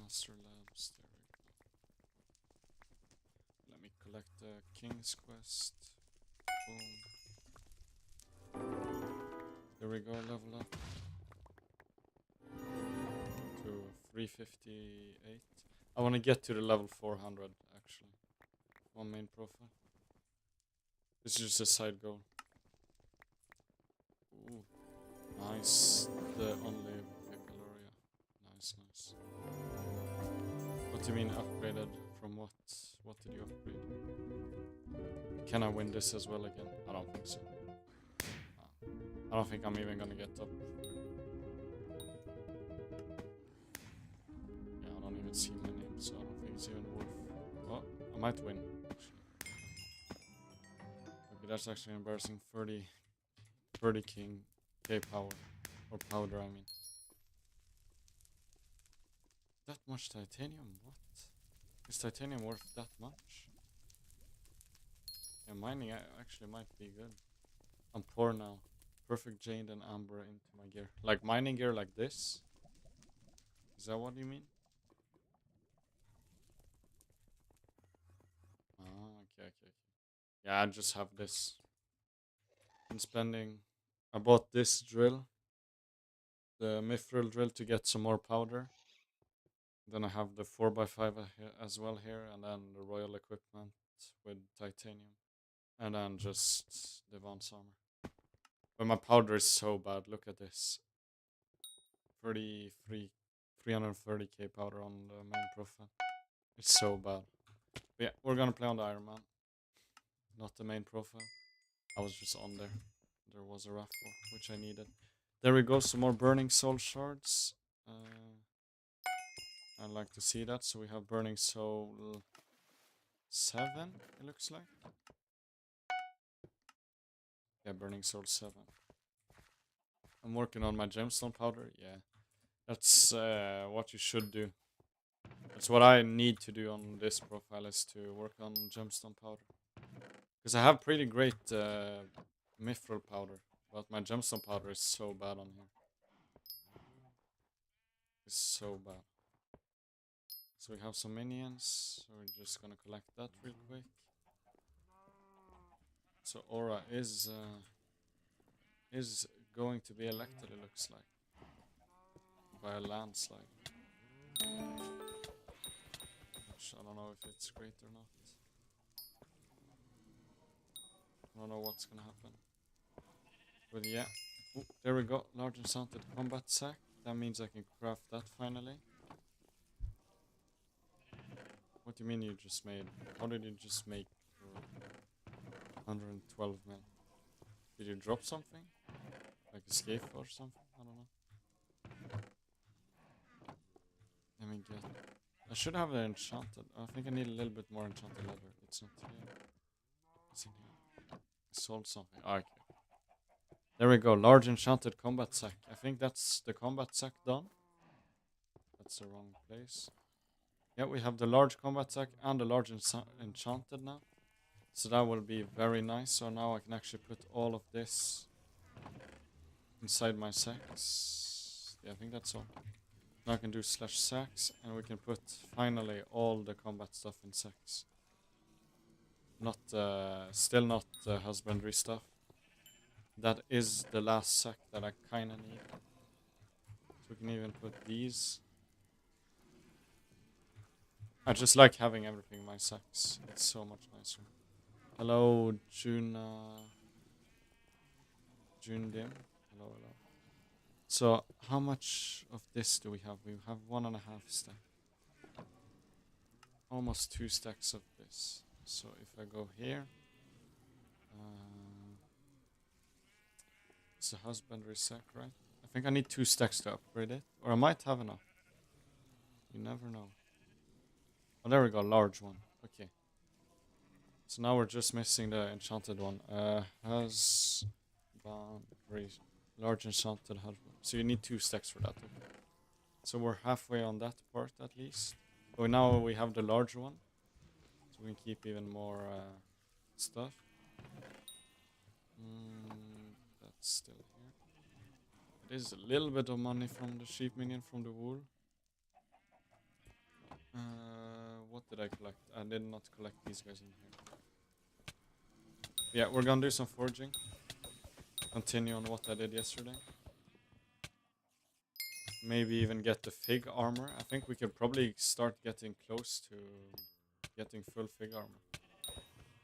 Master Labs, there we go. Let me collect the King's Quest. Boom. There we go, level up. To 358. I want to get to the level 400, actually. One main profile. This is just a side goal. Ooh, nice. The only pickle area. Nice, nice. What do you mean upgraded? From what? What did you upgrade? Can I win this as well again? I don't think so. I don't think I'm even gonna get up. Yeah, I don't even see my name, so I don't think it's even worth. Oh, I might win. Okay, that's actually embarrassing. 30 king K power. Or powder, I mean. That much titanium? What? Is titanium worth that much? Yeah, mining actually might be good. I'm poor now. Perfect jade and amber into my gear. Like mining gear like this? Is that what you mean? Ah, okay. Yeah, I just have this. I'm spending... I bought this drill. The mithril drill to get some more powder. Then I have the 4x5 as well here. And then the royal equipment with titanium. And then just the Vance armor. But my powder is so bad. Look at this. 330k powder on the main profile. It's so bad. But yeah, we're gonna play on the Ironman. Not the main profile. I was just on there. There was a raffle, which I needed. There we go, some more burning soul shards. I'd like to see that. So we have burning soul 7, it looks like. Yeah, burning soul 7. I'm working on my gemstone powder. Yeah, that's what you should do. That's what I need to do on this profile, is to work on gemstone powder. Because I have pretty great mithril powder, but my gemstone powder is so bad on here. It's so bad. So we have some minions, so we're just gonna collect that real quick. So Aura is going to be elected, it looks like, by a landslide. Which I don't know if it's great or not. I don't know what's gonna happen. But yeah. Ooh, there we go. Large enchanted combat sack. That means I can craft that finally. What do you mean you just made? How did you just make 112 mil? Did you drop something? Like escape or something? I don't know. Let me get... I should have the enchanted. I think I need a little bit more enchanted leather. It's not here. It's in here. I sold something. Oh, okay. There we go. Large enchanted combat sack. I think that's the combat sack done. That's the wrong place. Yeah, we have the large combat sack and the large enchanted now. So that will be very nice. So now I can actually put all of this inside my sacks. Yeah, I think that's all. Now I can do slash sacks, and we can put finally all the combat stuff in sacks. Not, still not husbandry stuff. That is the last sack that I kinda need. So we can even put these. I just like having everything in my sacks. It's so much nicer. Hello, June Dim. Hello. So, how much of this do we have? We have 1.5 stack. Almost 2 stacks of this. So, if I go here, it's a husbandry sack, right? I think I need 2 stacks to upgrade it. Or I might have enough. You never know. Oh, there we go, large one. Okay. So now we're just missing the enchanted one. Husbandry. Large enchanted husband. So you need 2 stacks for that. Okay. So we're halfway on that part at least. But now we have the larger one. So we can keep even more stuff. That's still here. It is a little bit of money from the sheep minion from the wool. What did I collect? I did not collect these guys in here. Yeah, we're gonna do some foraging. Continue on what I did yesterday. Maybe even get the fig armor. I think we could probably start getting close to getting full fig armor.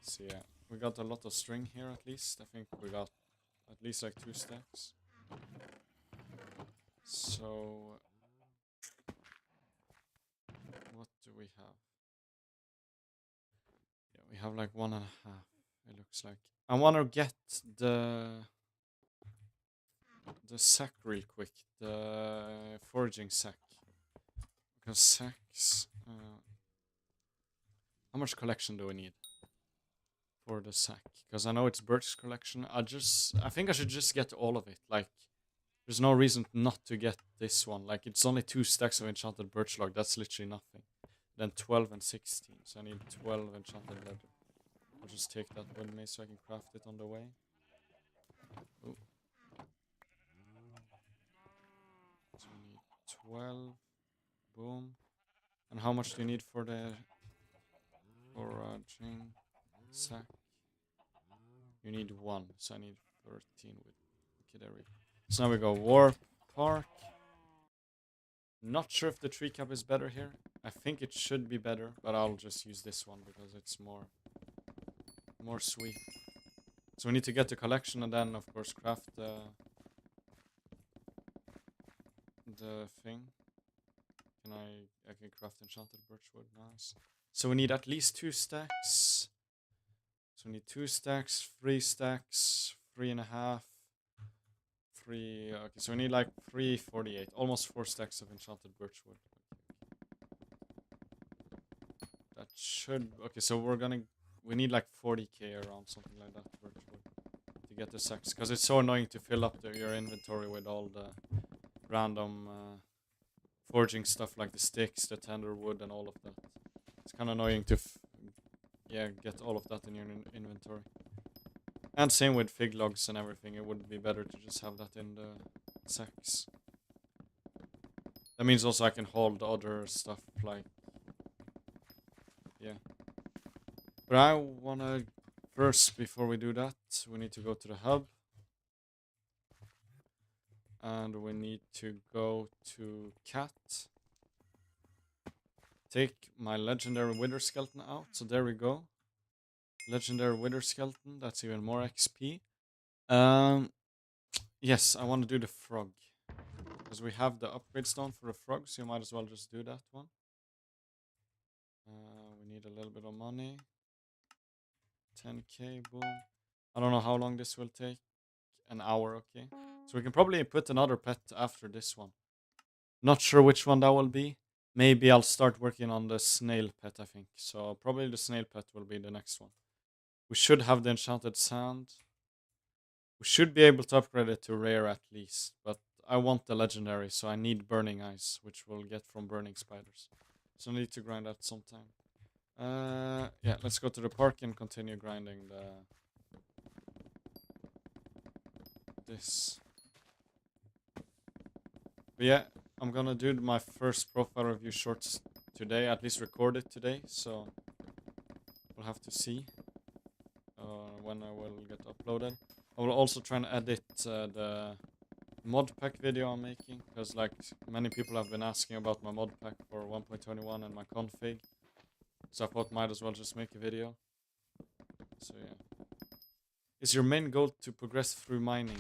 So yeah, we got a lot of string here at least. I think we got at least like 2 stacks. So what do we have? Yeah, we have like 1.5. It looks like. I want to get the sack real quick. The foraging sack. Because sacks. How much collection do we need for the sack? Because I know it's birch collection. I think I should just get all of it. Like, there's no reason not to get this one. Like, it's only 2 stacks of enchanted birch log. That's literally nothing. Then 12 and 16. So I need 12 enchanted leather. I'll just take that with me so I can craft it on the way. Ooh. So we need 12. Boom. And how much do you need for the foraging sack? You need 1, so I need 13 with. Okay, there we go. So now we go War Park. Not sure if the tree cap is better here. I think it should be better, but I'll just use this one because it's more sweet. So we need to get the collection and then of course craft the thing. I can craft enchanted birchwood. Nice. So we need at least 2 stacks. So we need 2 stacks, 3 stacks, 3.5. 3. Okay, so we need like 348, almost 4 stacks of enchanted birchwood. That should. Okay, so we need like 40k around, something like that, birchwood to get the sacks, because it's so annoying to fill up your inventory with all the random foraging stuff like the sticks, the tender wood, and all of that. It's kind of annoying to get all of that in your inventory. And same with fig logs and everything. It would be better to just have that in the sacks. That means also I can hold the other stuff, like, yeah. But I wanna first, before we do that, we need to go to the hub. And we need to go to cat. Take my legendary wither skeleton out. So there we go. Legendary wither skeleton. That's even more XP. Yes, I want to do the frog. Because we have the upgrade stone for the frog, so you might as well just do that one. We need a little bit of money. 10k, boom. I don't know how long this will take. An hour, okay. So we can probably put another pet after this one. Not sure which one that will be. Maybe I'll start working on the snail pet, I think. So probably the snail pet will be the next one. We should have the enchanted sand. We should be able to upgrade it to rare at least. But I want the legendary, so I need burning eyes, which we'll get from burning spiders. So I need to grind that sometime. Yeah, let's go to the park and continue grinding this. But yeah, I'm gonna do my first profile review shorts today, at least record it today, so we'll have to see when I will get uploaded. I will also try and edit the mod pack video I'm making, because like many people have been asking about my mod pack for 1.21 and my config, so I thought might as well just make a video. So yeah. Is your main goal to progress through mining?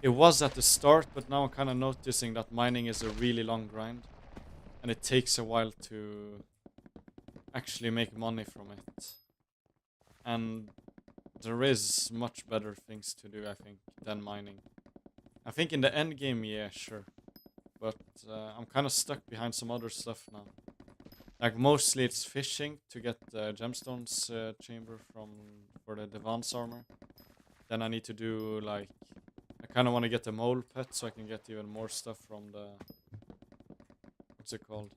It was at the start, but now I'm kind of noticing that mining is a really long grind. And it takes a while to actually make money from it. And there is much better things to do, I think, than mining. I think in the end game, yeah, sure. But I'm kind of stuck behind some other stuff now. Like mostly it's fishing to get the gemstones chamber for the Devance armor. Then I need to do like, I kind of want to get the mole pet so I can get even more stuff from the, what's it called?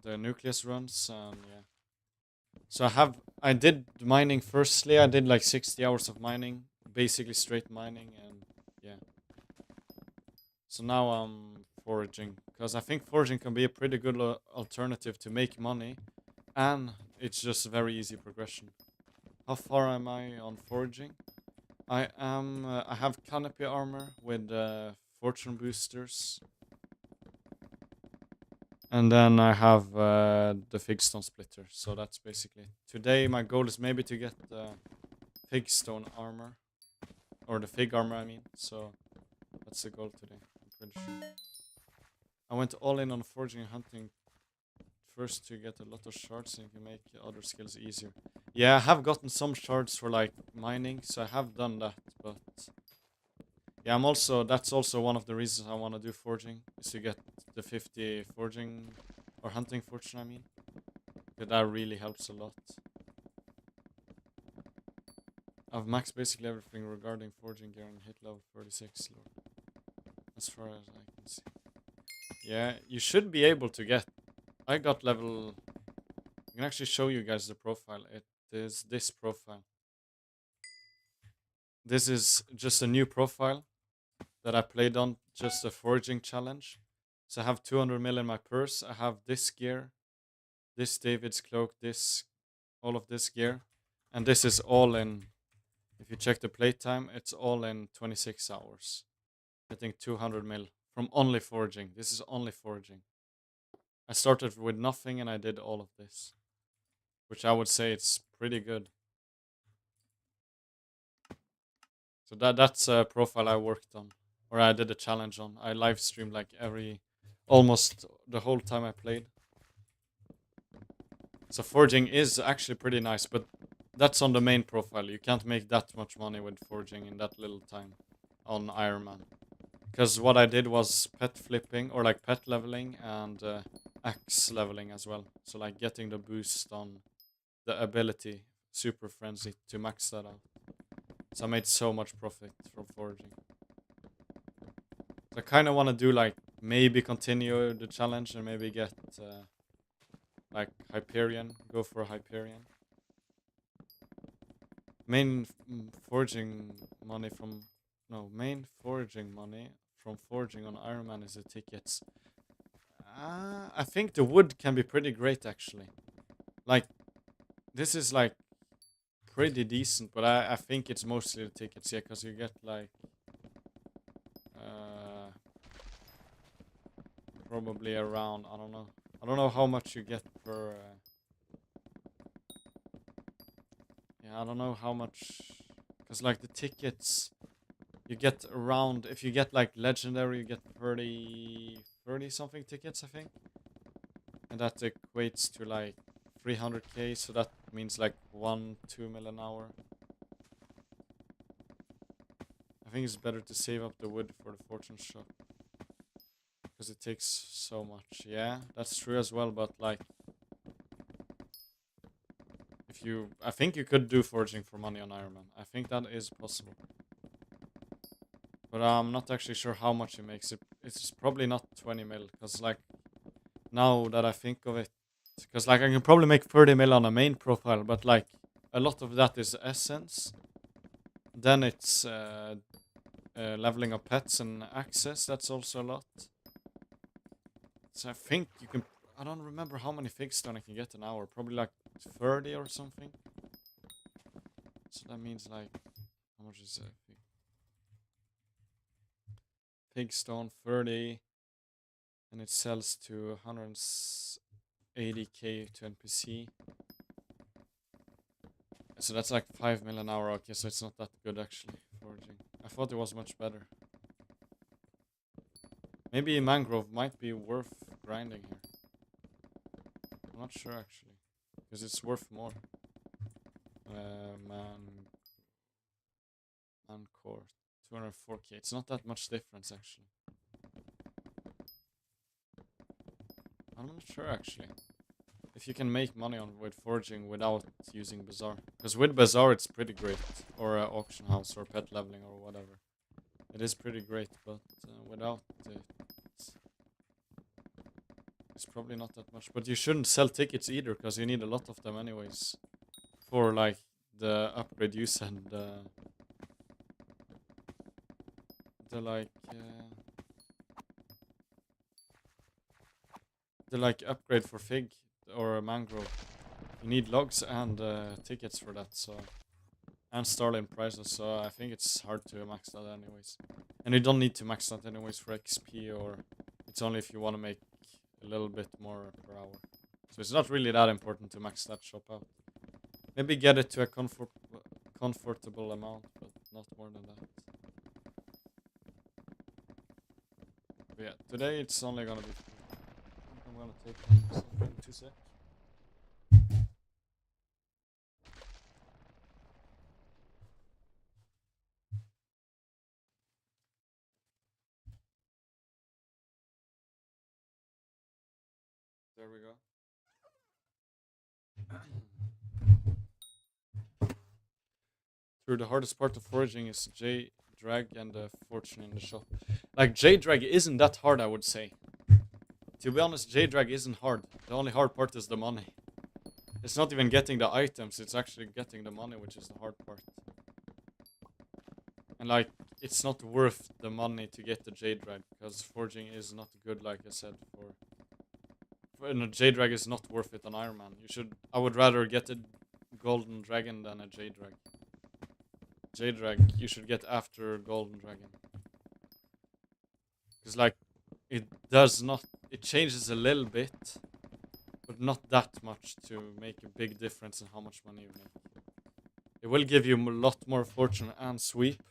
The nucleus runs, and yeah. So I did mining firstly. I did like 60 hours of mining, basically straight mining, and yeah. So now I'm foraging, because I think foraging can be a pretty good alternative to make money, and it's just a very easy progression. How far am I on foraging? I am. I have canopy armor with fortune boosters, and then I have the fig stone splitter. So that's basically it. Today my goal is maybe to get the fig stone armor, or the fig armor, I mean. So that's the goal today. I'm pretty sure. I went all in on foraging and hunting first to get a lot of shards and can make other skills easier. Yeah, I have gotten some shards for like mining, so I have done that, but yeah, that's also one of the reasons I want to do foraging, is to get the 50 foraging or hunting fortune, I mean. Because that really helps a lot. I've maxed basically everything regarding foraging gear and hit level 36, Lord. As far as I can see. Yeah, you should be able to get... I got level... I can actually show you guys the profile. It is this profile. This is just a new profile that I played on, just a foraging challenge. So I have 200 mil in my purse. I have this gear, this David's cloak, all of this gear. And this is all in, if you check the playtime, it's all in 26 hours. I think 200 mil from only foraging. This is only foraging. I started with nothing and I did all of this, which I would say it's pretty good. So that's a profile I worked on, or I did a challenge on. I live streamed like almost the whole time I played. So foraging is actually pretty nice, but that's on the main profile. You can't make that much money with foraging in that little time on Ironman. Because what I did was pet flipping, or like pet leveling, and axe leveling as well. So like getting the boost on the ability, Super Frenzy, to max that out. So I made so much profit from foraging. So I kind of want to do like, maybe continue the challenge and maybe get like Hyperion, go for a Hyperion. Main foraging money from, main foraging money from foraging on Ironman is the tickets. I think the wood can be pretty great actually. Like, this is like pretty decent, but I think it's mostly the tickets, yeah, because you get like probably around, I don't know how much you get per yeah, I don't know how much, because like the tickets you get around, if you get like legendary, you get 30 something tickets, I think, and that equates to like 300k, so that means like 1-2 mil an hour. I think it's better to save up the wood for the fortune shop, because it takes so much. Yeah, that's true as well, but like, I think you could do foraging for money on Ironman. I think that is possible. But I'm not actually sure how much it makes. It's probably not 20 mil, because like, now that I think of it, because like I can probably make 30 mil on a main profile, but like a lot of that is essence. Then it's leveling up pets and access. That's also a lot. So I think you can... I don't remember how many fig stone I can get an hour. Probably like 30 or something. So that means like... How much is it? Fig stone 30. And it sells to 180k to NPC. So that's like 5 mil an hour. Okay, so it's not that good actually, foraging. I thought it was much better. Maybe mangrove might be worth grinding here. I'm not sure actually, because it's worth more. Mancore, 204k. It's not that much difference actually. I'm not sure actually if you can make money with foraging without using bazaar. Because with bazaar it's pretty great, or auction house, or pet leveling, or whatever. It is pretty great, but without it, it's probably not that much. But you shouldn't sell tickets either, because you need a lot of them anyways. For like the upgrade use and the like... the like upgrade for fig or mangrove, you need logs and tickets for that. So and starling prices. So I think it's hard to max that anyways. And you don't need to max that anyways for XP, or it's only if you want to make a little bit more per hour. So it's not really that important to max that shop out. Maybe get it to a comfortable amount, but not more than that. But yeah, today it's only gonna be. I'm gonna take something to say. There we go. Through the hardest part of foraging is J drag and the fortune in the shop. Like J drag isn't that hard, I would say. To be honest, J drag isn't hard. The only hard part is the money. It's not even getting the items, it's actually getting the money, which is the hard part. And like, it's not worth the money to get the J drag, because foraging is not good, like I said, no, J drag is not worth it on Ironman. I would rather get a golden dragon than a J drag. J drag you should get after golden dragon. Because like, it changes a little bit, but not that much to make a big difference in how much money you make. It will give you a lot more fortune and sweep,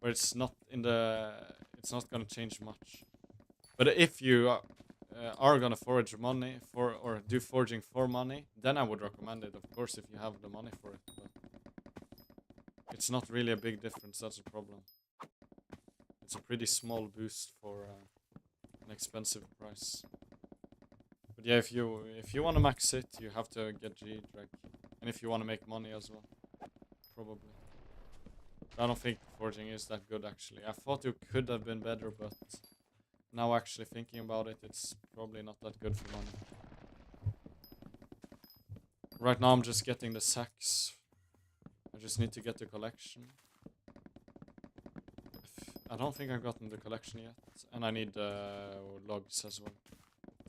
but it's not gonna change much. But if you are gonna forage money or do foraging for money, then I would recommend it, of course, if you have the money for it. But it's not really a big difference. That's a problem. It's a pretty small boost for an expensive price. But yeah, if you want to max it, you have to get G drag, and if you want to make money as well, probably. I don't think foraging is that good actually. I thought it could have been better, but now actually thinking about it, it's probably not that good for money. Right now I'm just getting the sacks. I just need to get the collection. I don't think I've gotten the collection yet, and I need logs as well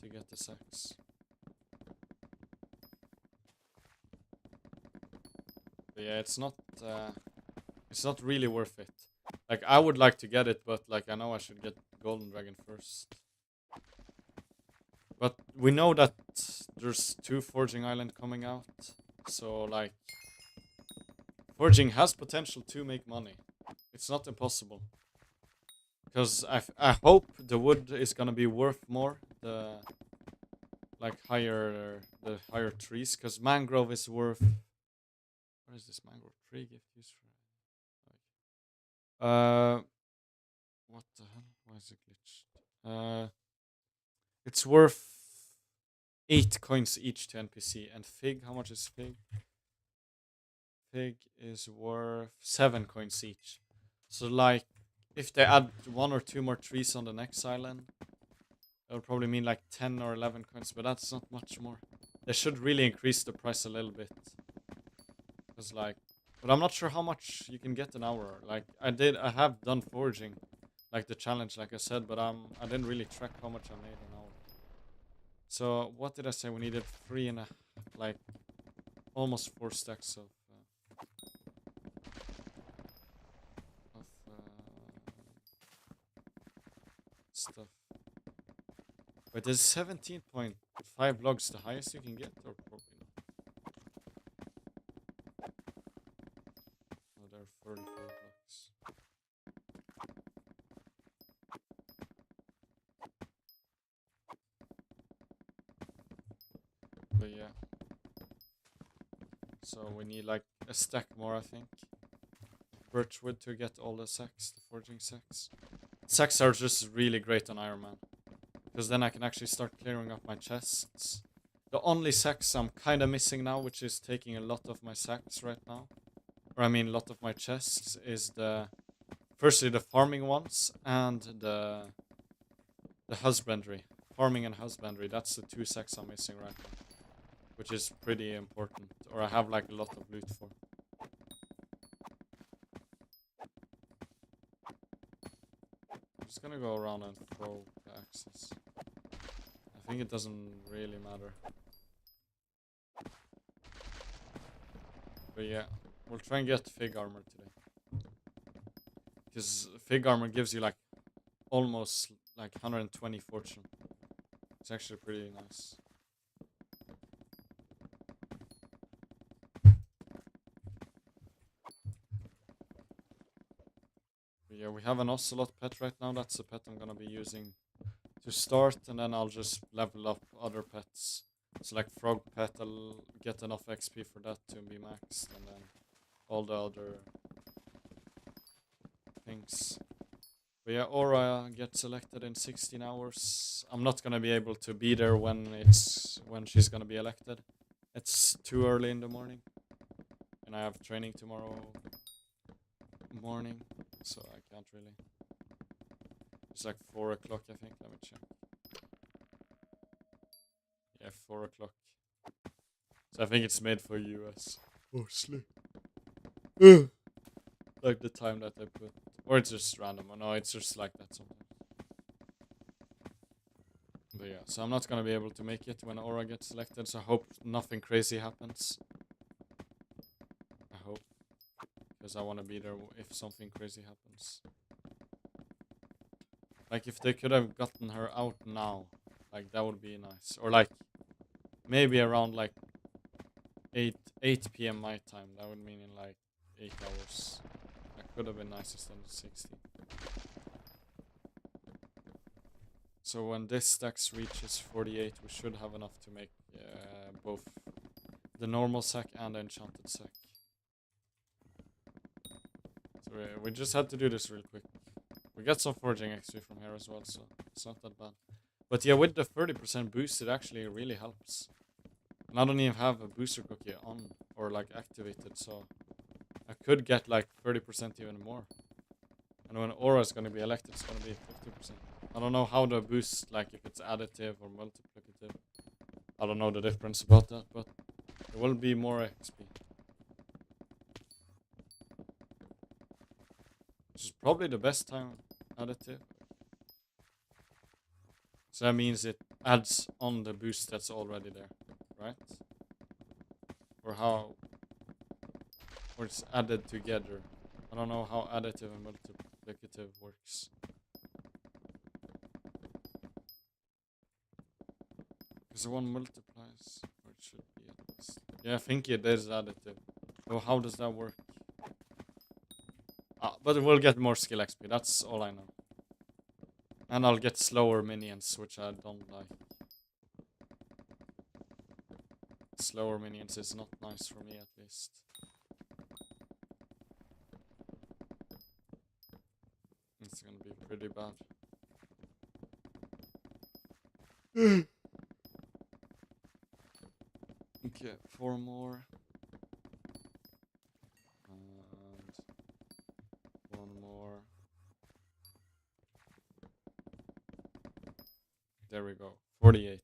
to get the sacks. But yeah, it's not really worth it. Like, I would like to get it, but like, I know I should get golden dragon first. But we know that there's 2 foraging island coming out, so like, foraging has potential to make money. It's not impossible. Because I hope the wood is gonna be worth more, the higher trees, because mangrove is worth. Where is this mangrove tree gift used for? What the hell? Why is it glitched? It's worth 8 coins each to NPC, and fig. How much is fig? Fig is worth 7 coins each. So like, if they add 1 or 2 more trees on the next island, that'll probably mean like 10 or 11 coins, but that's not much more. They should really increase the price a little bit. Cause like, but I'm not sure how much you can get an hour. Like, I have done foraging, like the challenge, like I said, but I didn't really track how much I made an hour. So what did I say? We needed 3 and like almost 4 stacks of stuff. Wait, is 17.5 logs the highest you can get, or probably not? Oh, there are 34 blocks. But yeah. So we need like a stack more, I think. Birchwood to get all the sacks, the foraging sacks. Sacks are just really great on Ironman, because then I can actually start clearing up my chests. The only sacks I'm kind of missing now, which is taking a lot of my sacks right now, or I mean a lot of my chests, is firstly the farming ones and the husbandry. Farming and husbandry, that's the 2 sacks I'm missing right now, which is pretty important, or I have like a lot of loot for. I'm just gonna go around and throw the axes. I I think it doesn't really matter. But yeah, we'll try and get Fig Armor today. Because Fig Armor gives you like almost like 120 fortune. It's actually pretty nice. But yeah, we have an Ocelot pet right now. That's the pet I'm gonna be using to start, and then I'll just level up other pets. So like Frog Pet, I'll get enough XP for that to be maxed, and then all the other things. But yeah, Aura gets elected in 16 hours. I'm not gonna be able to be there when she's gonna be elected. It's too early in the morning, and I have training tomorrow morning, so I can't really. It's like 4 o'clock, I think. Let me check. Yeah, 4 o'clock. So I think it's made for US. Mostly. Like the time that I put. Or it's just random. Or no, it's just like that sometimes. But yeah, so I'm not gonna be able to make it when Aura gets selected, so I hope nothing crazy happens. I hope. Because I want to be there if something crazy happens. Like if they could have gotten her out now, like that would be nice. Or like maybe around like 8 p.m. my time. That would mean in like 8 hours. That could have been nice instead of 60. So when this stacks reaches 48, we should have enough to make both the normal sack and the enchanted sack. So we just had to do this real quick. We got some foraging XP from here as well, so it's not that bad. But yeah, with the 30% boost, it actually really helps. And I don't even have a booster cookie on or like activated, so I could get like 30% even more. And when Aura is going to be elected, it's going to be 50%. I don't know how the boost, like if it's additive or multiplicative. I don't know the difference about that, but there will be more XP. Which is probably the best time additive. So that means it adds on the boost that's already there, right? Or how... Or it's added together. I don't know how additive and multiplicative works. Because the one multiplies, or it should be at least. Yeah, I think it is additive. So how does that work? But we'll get more skill XP, that's all I know. And I'll get slower minions, which I don't like. Slower minions is not nice for me, at least. It's gonna be pretty bad. Okay, 4 more. And 1 more. There we go, 48.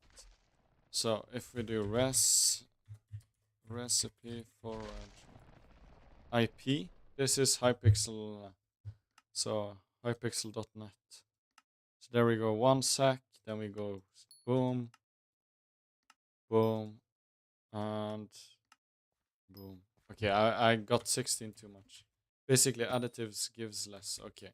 So if we do recipe forage IP, this is Hypixel, so hypixel.net. So there we go, 1 sack, then we go boom, boom, and boom. Okay, I got 16 too much. Basically additives gives less, okay.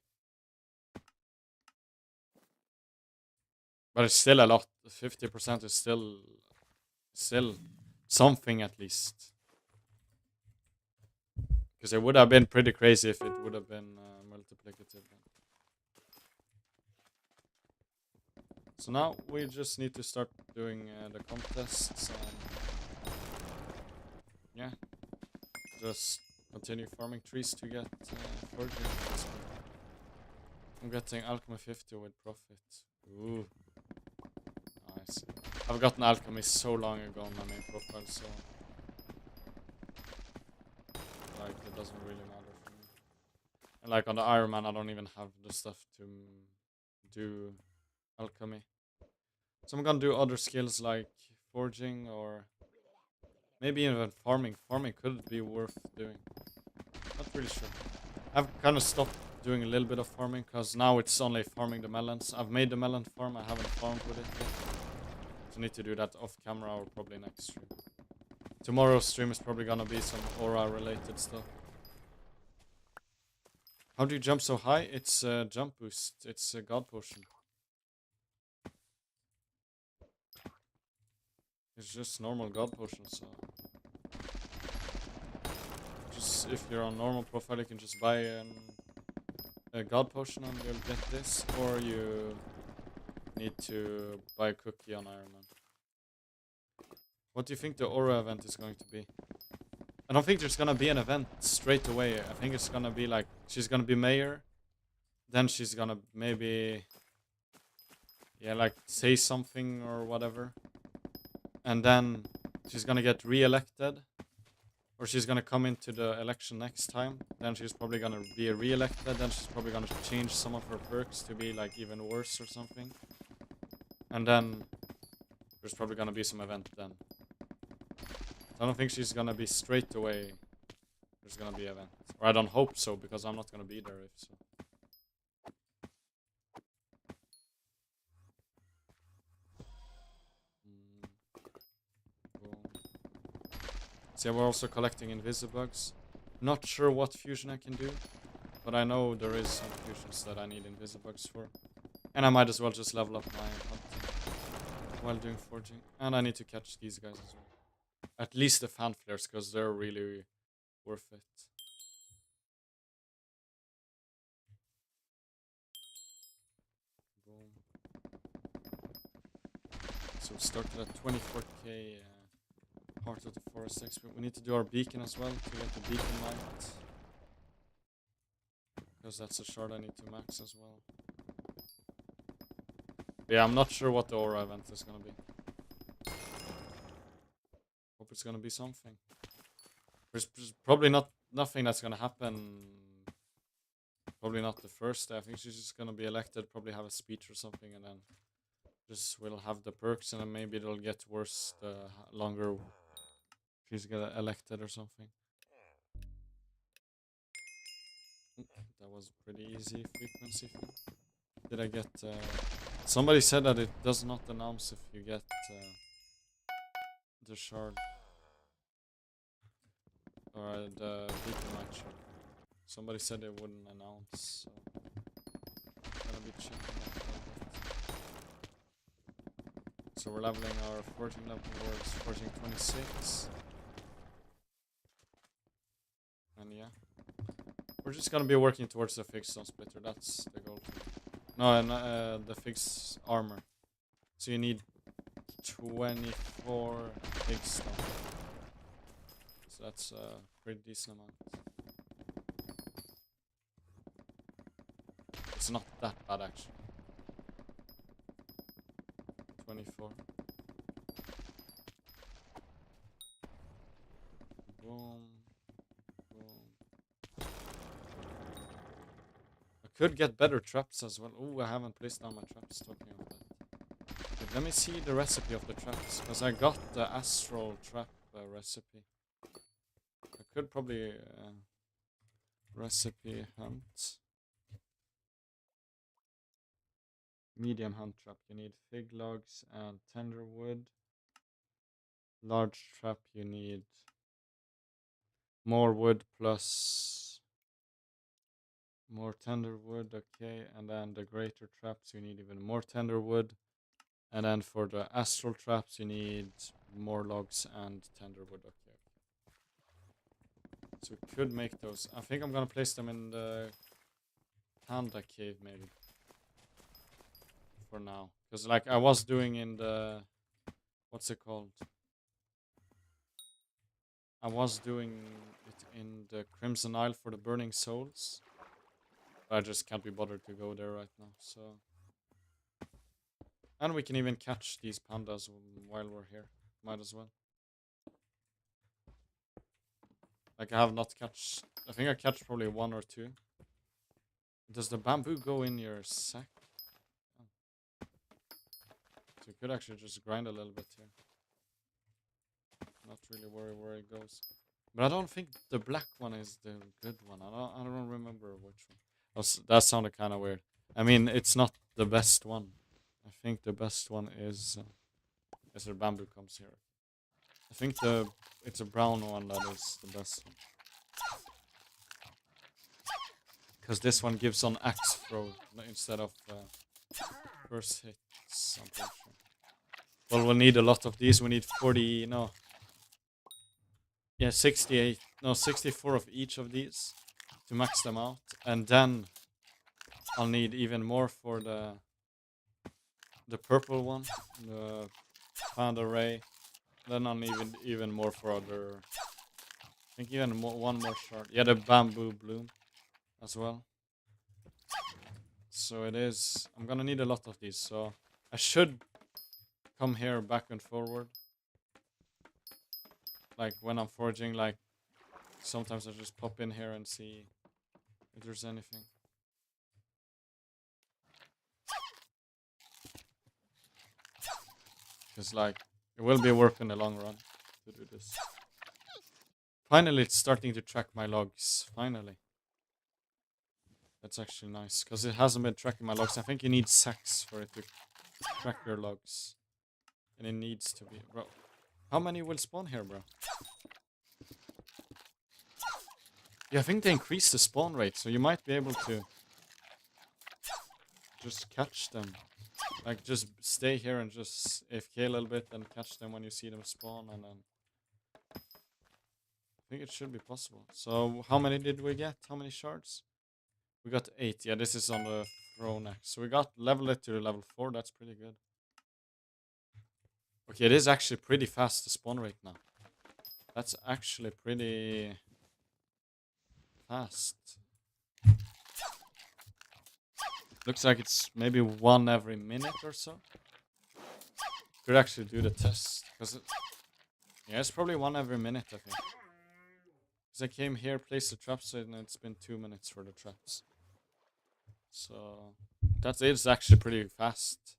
But it's still a lot. 50% is still something at least. Because it would have been pretty crazy if it would have been multiplicative. So now we just need to start doing the contests and yeah, just continue farming trees to get foraging. I'm getting alchemy 50 with profit. Ooh. Nice. I've gotten alchemy so long ago on my main profile, so like it doesn't really matter for me. And like on the Ironman, I don't even have the stuff to do alchemy. So I'm gonna do other skills like foraging or maybe even farming. Farming could be worth doing. Not really sure. I've kind of stopped doing a little bit of farming because now it's only farming the melons. I've made the melon farm, I haven't farmed with it yet. I need to do that off camera or probably next stream. Tomorrow's stream is probably gonna be some aura related stuff. How do you jump so high? It's a jump boost. It's a god potion. It's just normal god potion, so just if you're on normal profile you can just buy a god potion and you'll get this, or you need to buy a cookie on Ironman. What do you think the aura event is going to be? I don't think there's gonna be an event straight away. I think it's gonna be like, she's gonna be mayor, then she's gonna maybe, yeah, like say something or whatever, and then she's gonna get re-elected, or she's gonna come into the election next time, then she's probably gonna be re-elected, then she's probably gonna change some of her perks to be like even worse or something, and then there's probably gonna be some event then. I don't think she's gonna be straight away. There's gonna be an event. Or I don't hope so, because I'm not gonna be there if so. Cool. See, we're also collecting invisibugs. Not sure what fusion I can do, but I know there is some fusions that I need invisibugs for. And I might as well just level up my hunting while doing foraging. And I need to catch these guys as well. At least the fan flares, because they're really worth it. Boom. So we started at 24k Heart of the Forest XP. We need to do our beacon as well to get the beacon light. Because that's a shard I need to max as well. But yeah, I'm not sure what the aura event is gonna be. Hope it's gonna be something. There's probably nothing that's gonna happen. Probably not the first day. I think she's just gonna be elected, probably have a speech or something, and then just will have the perks, and then maybe it'll get worse the longer she's get elected or something. That was pretty easy frequency thing. Did I get... somebody said that it does not announce if you get the shard. Or the beacon light shard. Somebody said it wouldn't announce, so... Gonna be checking that a little bit. So we're leveling our foraging level towards foraging 26. And yeah. We're just gonna be working towards the fixed stone splitter, that's the goal. No, and the fixed armor. So you need 24 fixed stone. So that's a pretty decent amount. It's not that bad actually. 24. Boom. Boom. I could get better traps as well. Oh, I haven't placed down my traps, talking of that. But let me see the recipe of the traps, because I got the astral trap recipe. I could probably recipe hunt. Medium hunt trap. You need fig logs and tender wood. Large trap, you need more wood plus more tender wood. Okay, and then the greater traps, you need even more tender wood. And then for the astral traps, you need more logs and tender wood. Okay. So we could make those. I think I'm gonna place them in the panda cave maybe. For now. Because like I was doing in the... What's it called? I was doing it in the Crimson Isle for the Burning Souls. But I just can't be bothered to go there right now, so... And we can even catch these pandas while we're here. Might as well. Like I have not catch... I think I catch probably one or two. Does the bamboo go in your sack? Oh. So you could actually just grind a little bit here. Not really worry where it goes. But I don't think the black one is the good one. I don't remember which one. That sounded kind of weird. I mean, it's not the best one. I think the best one is As the bamboo comes here. I think it's a brown one that is the best one. Because this one gives on axe throw instead of first hits, I'm pretty sure. Well, we'll need a lot of these. We need 40, no. Yeah, 68, no, 64 of each of these to max them out. And then I'll need even more for the purple one, the panda ray. Then I'll need even more for other, I think even one more shard. Yeah, the bamboo bloom as well. So it is, I'm gonna need a lot of these, so I should come here back and forward. Like when I'm foraging, like sometimes I just pop in here and see if there's anything. Because like, it will be worth in the long run to do this. Finally, it's starting to track my logs. Finally. That's actually nice, because it hasn't been tracking my logs. I think you need sacks for it to track your logs. And it needs to be... Bro, how many will spawn here, bro? Yeah, I think they increased the spawn rate, so you might be able to just catch them. Like, just stay here and just AFK a little bit and catch them when you see them spawn, and then... I think it should be possible. So, how many did we get? How many shards? We got 8. Yeah, this is on the throne next. So we got leveled it to level 4. That's pretty good. Okay, it is actually pretty fast, the spawn rate now. That's actually pretty fast. Looks like it's maybe 1 every minute or so. Could actually do the test. Yeah, it's probably 1 every minute, I think. Because I came here, placed the traps, and it's been 2 minutes for the traps. So, that is actually pretty fast.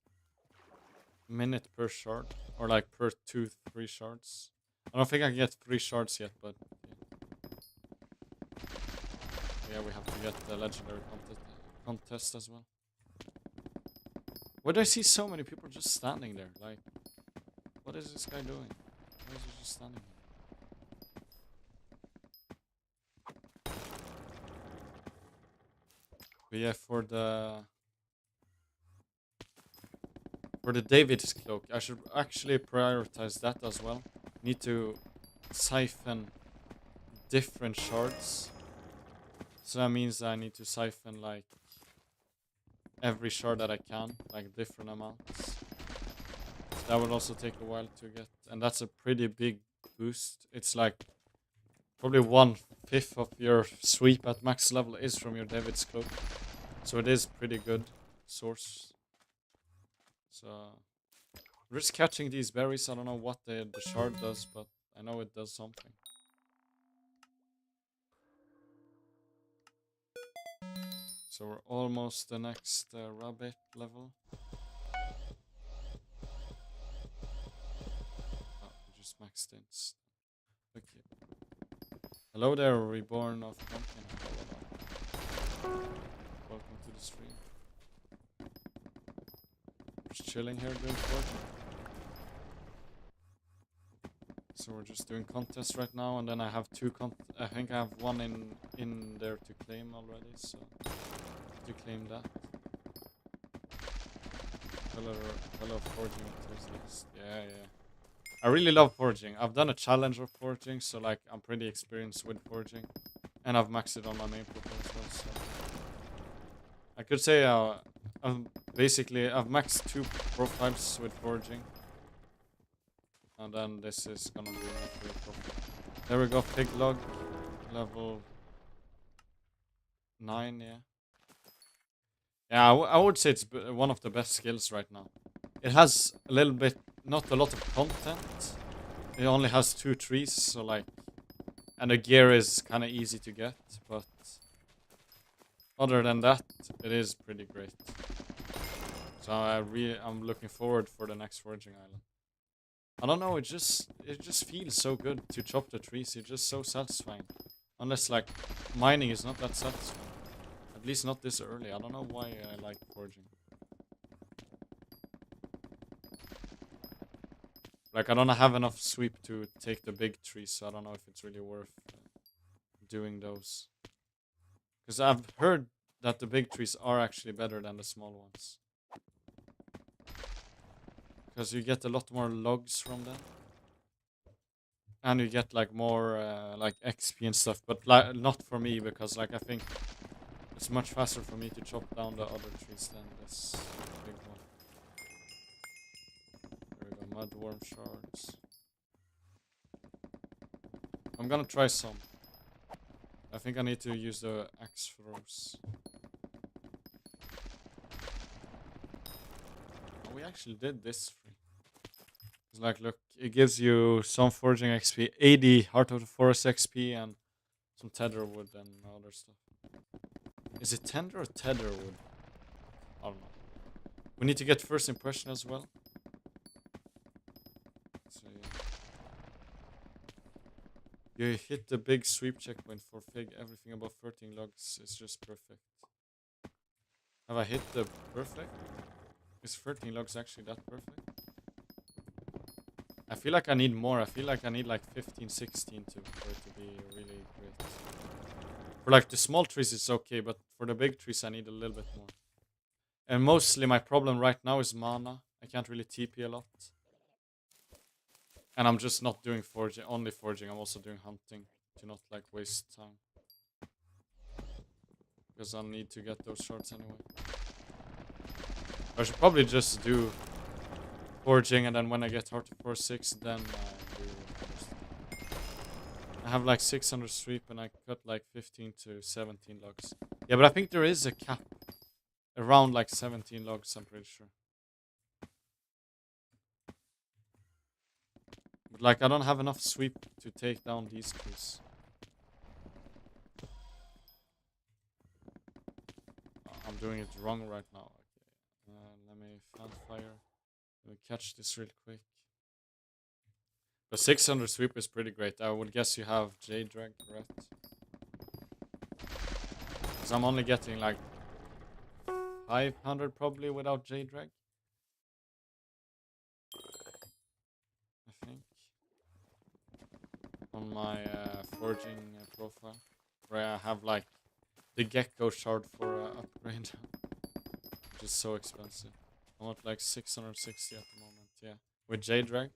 Minute per shard. Or like per 2-3 shards. I don't think I can get 3 shards yet, but... Yeah, we have to get the legendary contest as well. Why do I see so many people just standing there? Like, what is this guy doing? Why is he just standing here? But yeah, for the David's cloak, I should actually prioritize that as well. Need to siphon different shards. So that means I need to siphon like every shard that I can, like different amounts. So that will also take a while to get, and that's a pretty big boost. It's like probably 1/5 of your sweep at max level is from your David's cloak. So it is pretty good source. So we're just catching these berries. I don't know what the shard does, but I know it does something. So we're almost the next rabbit level. Oh, we just maxed in. Okay. Hello there, reborn of pumpkin. Welcome to the stream. Just chilling here doing foraging. So we're just doing contests right now, and then I have 2 I think I have 1 in there to claim already, so to claim that. Hello foraging enthusiast. Yeah. I really love foraging. I've done a challenge of foraging, so like I'm pretty experienced with foraging, and I've maxed it on my main profile as well. So I could say I've maxed 2 profiles with foraging. And then this is gonna be my 3 profile. There we go, pig log, level 9, yeah. Yeah, I would say it's one of the best skills right now. It has a little bit, not a lot of content. It only has 2 trees, so like, and the gear is kind of easy to get, but other than that, it is pretty great. So I'm looking forward for the next foraging island. I don't know, it just feels so good to chop the trees. It's just so satisfying. Unless like mining is not that satisfying. At least not this early. I don't know why I like foraging. Like, I don't have enough sweep to take the big trees, so I don't know if it's really worth doing those. Because I've heard that the big trees are actually better than the small ones. Because you get a lot more logs from them. And you get like more like XP and stuff. But like, not for me, because like I think it's much faster for me to chop down the other trees than this big one. There we go, mudworm shards. I'm gonna try some. I think I need to use the axe throws. Oh, we actually did this free. It's like, look, it gives you some foraging XP, 80 Heart of the Forest XP, and some tether wood and other stuff. Is it tender or tether wood? I don't know. We need to get first impression as well. So yeah. You hit the big sweep checkpoint for Fig. Everything above 13 logs is just perfect. Have I hit the perfect? Is 13 logs actually that perfect? I feel like I need more. I feel like I need like 15, 16 for it to be really great. For like the small trees it's okay, but for the big trees I need a little bit more. And mostly my problem right now is mana. I can't really TP a lot. And I'm just not doing foraging, only foraging. I'm also doing hunting to not like waste time. Because I'll need to get those shards anyway. I should probably just do foraging, and then when I get Heart of Force 6, then I do I have like 600 sweep and I cut like 15 to 17 logs. Yeah, but I think there is a cap. Around like 17 logs, I'm pretty sure. But like, I don't have enough sweep to take down these trees. I'm doing it wrong right now. Okay. Let me fan fire. Let me catch this real quick. But 600 sweep is pretty great. I would guess you have J-Drag, right? Because I'm only getting like 500 probably without J-Drag. I think. On my foraging profile. Where I have like the gecko shard for upgrade. Which is so expensive. I want like 660 at the moment, yeah. With J-Drag.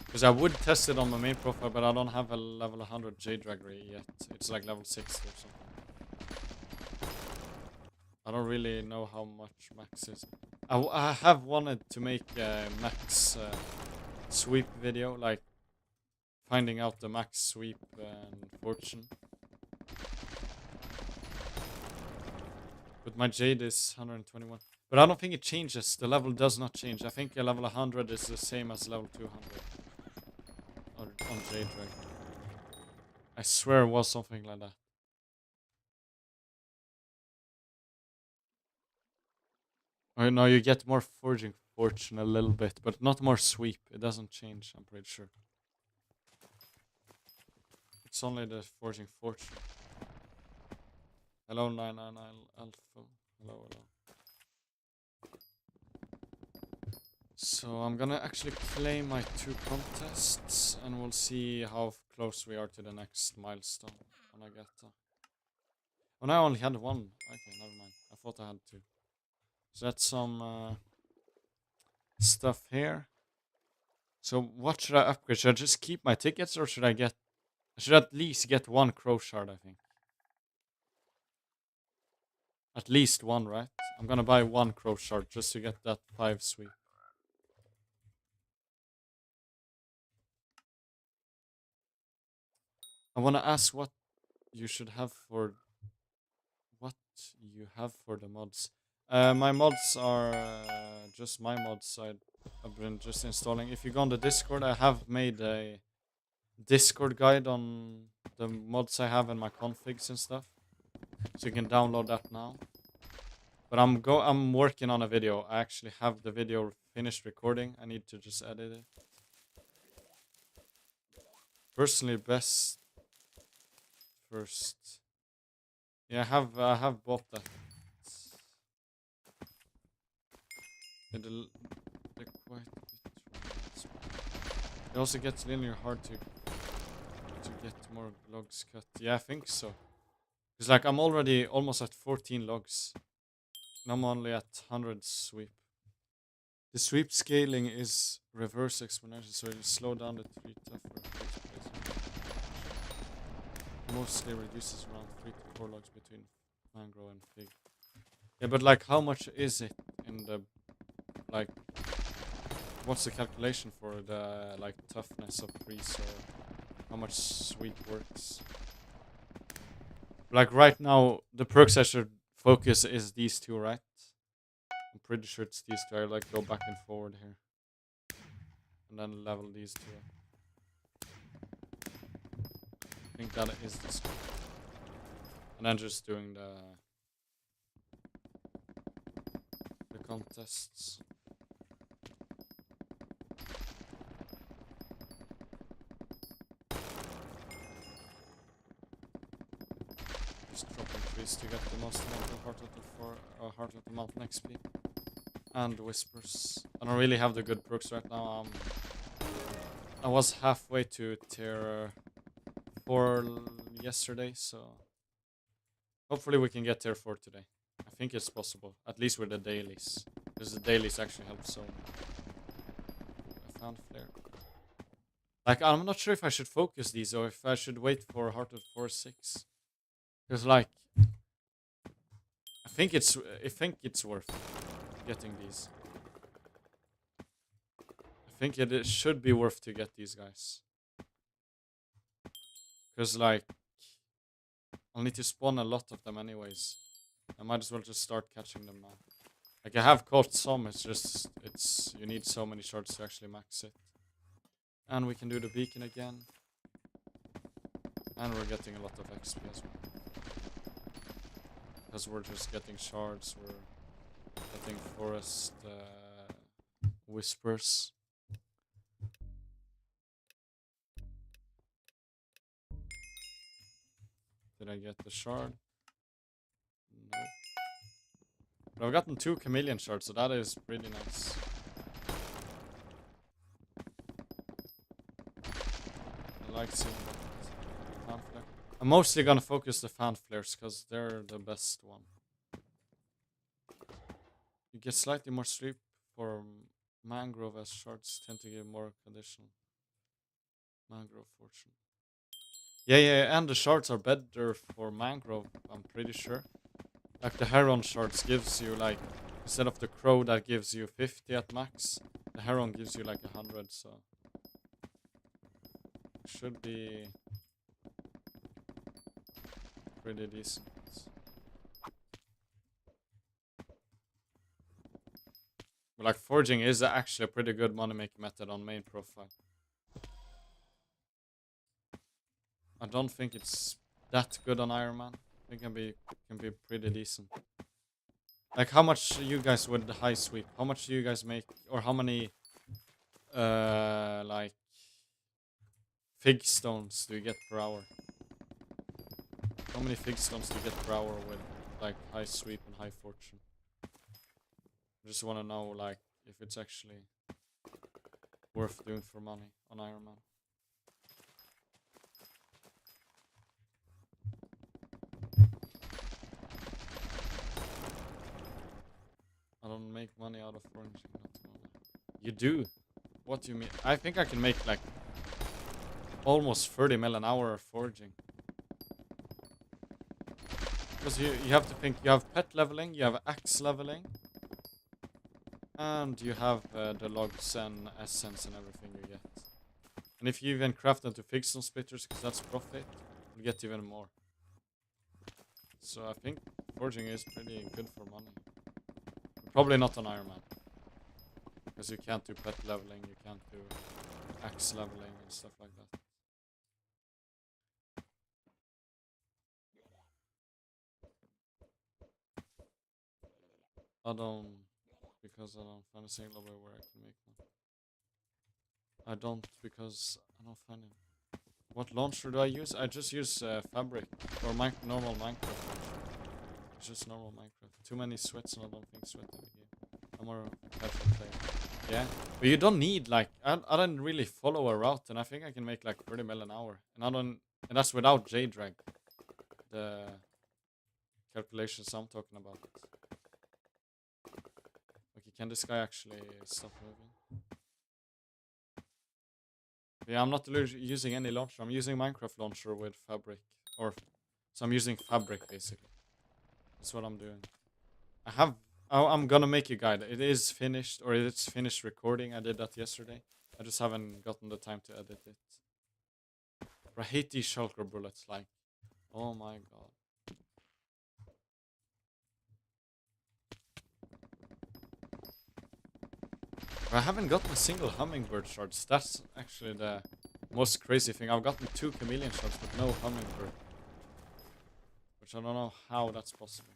Because I would test it on my main profile, but I don't have a level 100 J-Drag yet. It's like level 60 or something. I don't really know how much max is. I have wanted to make a max sweep video, like finding out the max sweep and fortune. But my Jade is 121. But I don't think it changes. The level does not change. I think a level 100 is the same as level 200. On J-Drag. I swear it was something like that. Oh no, you get more foraging fortune a little bit, but not more sweep. It doesn't change, I'm pretty sure. It's only the foraging fortune. Hello 999 Alpha. Hello. So I'm gonna actually claim my 2 contests, and we'll see how close we are to the next milestone when I get that. Oh, no, I only had 1. Okay, never mind. I thought I had 2. So that's some stuff here. So what should I upgrade? Should I just keep my tickets, or should I should at least get 1 crow shard, I think. At least 1, right? I'm gonna buy 1 crow shard just to get that 5 sweep. I wanna ask what you should have for the mods. My mods are just my mods I've been just installing. If you go on the Discord, I have made a Discord guide on the mods I have and my configs and stuff. So you can download that now. But I'm working on a video. I actually have the video finished recording. I need to just edit it. Personally, best first. Yeah, I have bought that. They're quite a bit It also gets linear hard to get more logs cut. Yeah, I think so. Because like I'm already almost at 14 logs. And I'm only at 100 sweep. The sweep scaling is reverse exponential, so you slow down the tree tougher. Mostly reduces around 3 to 4 logs between mangrove and fig. Yeah, but like how much is it in the like what's the calculation for the like toughness of trees or how much sweep works? Like right now the perks I should focus is these two, right? I'm pretty sure it's these two. I like go back and forward here. And then level these two up. I think that is this one. And then just doing the contests. Just dropping trees to get the most amount of Heart of the Mountain XP. And Whispers. I don't really have the good perks right now. I was halfway to tier 4 yesterday, so hopefully we can get tier 4 today. I think it's possible, at least with the dailies, because the dailies actually help so much. I found Flare. Like, I'm not sure if I should focus these or if I should wait for Heart of 4-6. Because like, I think it's worth getting these. I think it should be worth to get these guys. Because like, I'll need to spawn a lot of them anyways. I might as well just start catching them now. Like I have caught some, you need so many shards to actually max it. And we can do the beacon again. And we're getting a lot of XP as well. Because we're just getting shards, we're getting forest whispers. Did I get the shard? No. But I've gotten 2 chameleon shards, so that is pretty nice. I like seeing that. Fan flare. I'm mostly gonna focus the fan flares because they're the best one. You get slightly more sleep for mangrove as shards tend to give more conditional. Mangrove fortune. Yeah, and the shards are better for mangrove, I'm pretty sure. Like the heron shards gives you like, instead of the crow that gives you 50 at max, the heron gives you like 100, so should be pretty decent. But like foraging is actually a pretty good money making method on main profile. I don't think it's that good on Ironman. I think it can be pretty decent. Like how much you guys with the high sweep? How much do you guys make, or how many like fig stones do you get per hour? How many fig stones do you get per hour with like high sweep and high fortune? I just want to know like if it's actually worth doing for money on Ironman. I don't make money out of foraging. You do? What do you mean? I think I can make like almost 30 mil an hour foraging. Because you have to think, you have pet leveling, you have axe leveling, and you have the logs and essence and everything you get. And if you even craft them to fix some splitters, because that's profit, you get even more. So I think foraging is pretty good for money. Probably not on Ironman. Because you can't do pet leveling, you can't do axe leveling and stuff like that. Because I don't find a single way where I can make one. I don't because I don't find it. What launcher do I use? I just use Fabric or normal Minecraft launcher. It's just normal Minecraft. Too many sweats and I don't think sweat in the game. I'm more a casual player. Yeah? But you don't need like I don't really follow a route, and I think I can make like 30 mil an hour, and that's without J-drag. The calculations I'm talking about. Okay, can this guy actually stop moving? Yeah, I'm not using any launcher. I'm using Minecraft launcher with Fabric, so I'm using Fabric basically. That's what I'm doing. I'm gonna make a guide. It is finished, or it's finished recording. I did that yesterday. I just haven't gotten the time to edit it. But I hate these shulker bullets. Like, oh my god. I haven't gotten a single hummingbird shards. That's actually the most crazy thing. I've gotten 2 chameleon shards, but no hummingbird. Which I don't know how that's possible.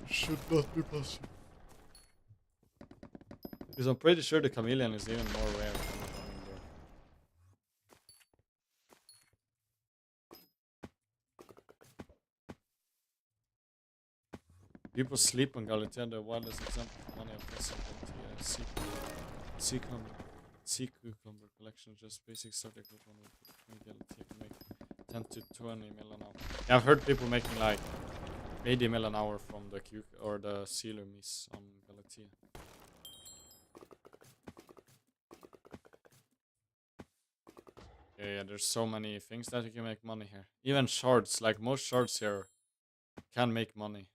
Should not be possible. Because I'm pretty sure the chameleon is even more rare than the hummingbird. People sleep on Galatea, the wildest example of money of this sea cucumber collection, just basic starter cucumber Galatea can make 10 to 20 mil an hour. Yeah, I've heard people making like 80 mil an hour from the or the sea loomies on Galatea. Yeah, there's so many things that you can make money here. Even shards, like most shards here, can make money.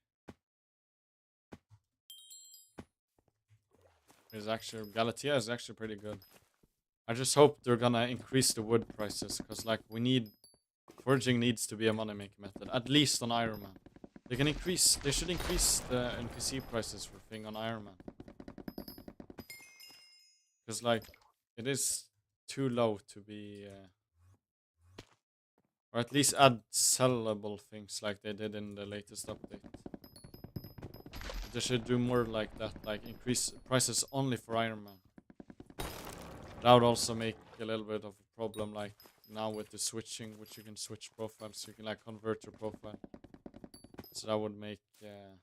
Galatea is actually pretty good. I just hope they're gonna increase the wood prices, because like foraging needs to be a money making method, at least on Ironman. They should increase the NPC prices for thing on Ironman. Because like, it is too low to be, or at least add sellable things like they did in the latest update. They should do more like that, like increase prices only for Ironman. That would also make a little bit of a problem, like now with the switching, which you can switch profiles, so you can like convert your profile. So that would make, yeah,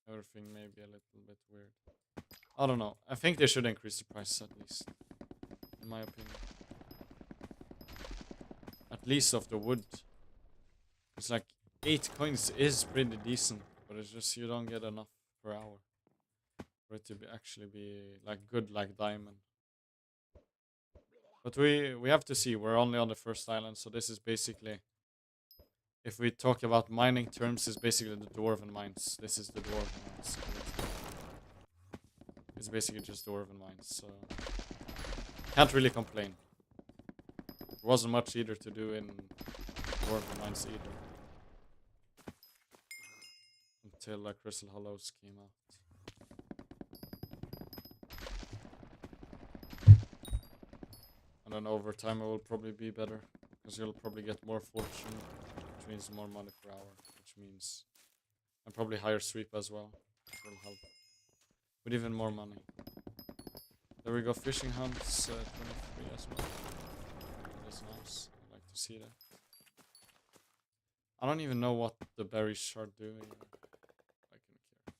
everything maybe a little bit weird. I don't know. I think they should increase the prices at least, in my opinion. At least of the wood. It's like 8 coins is pretty decent, but it's just you don't get enough per hour for it to actually be like good like diamond. But we have to see. We're only on the first island, so this is basically, if we talk about mining terms, is basically the dwarven mines. This is the dwarven mines. It's basically just dwarven mines, so can't really complain. There wasn't much either to do in dwarven mines either. Until Crystal Hollows came out. And then over time it will probably be better, because you'll probably get more fortune, which means more money per hour, which means, and probably higher sweep as well, which will help with even more money. There we go, fishing hunts 23 as well. That's nice. I like to see that. I don't even know what the berries are doing. I can care.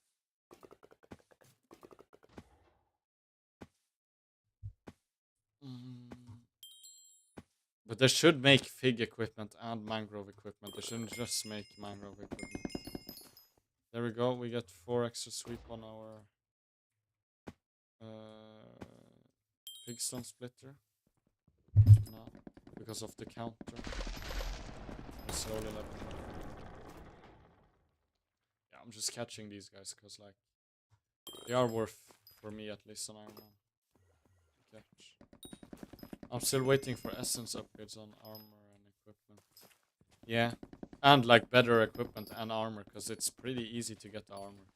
But they should make fig equipment and mangrove equipment. They shouldn't just make mangrove equipment. There we go. We get 4 extra sweep on our pigstone splitter. No, because of the counter. It's slowly leveling up. Yeah, I'm just catching these guys because like they are worth, for me at least, on Ironman to catch. I'm still waiting for essence upgrades on armor and equipment. Yeah, and like better equipment and armor, because it's pretty easy to get the armor.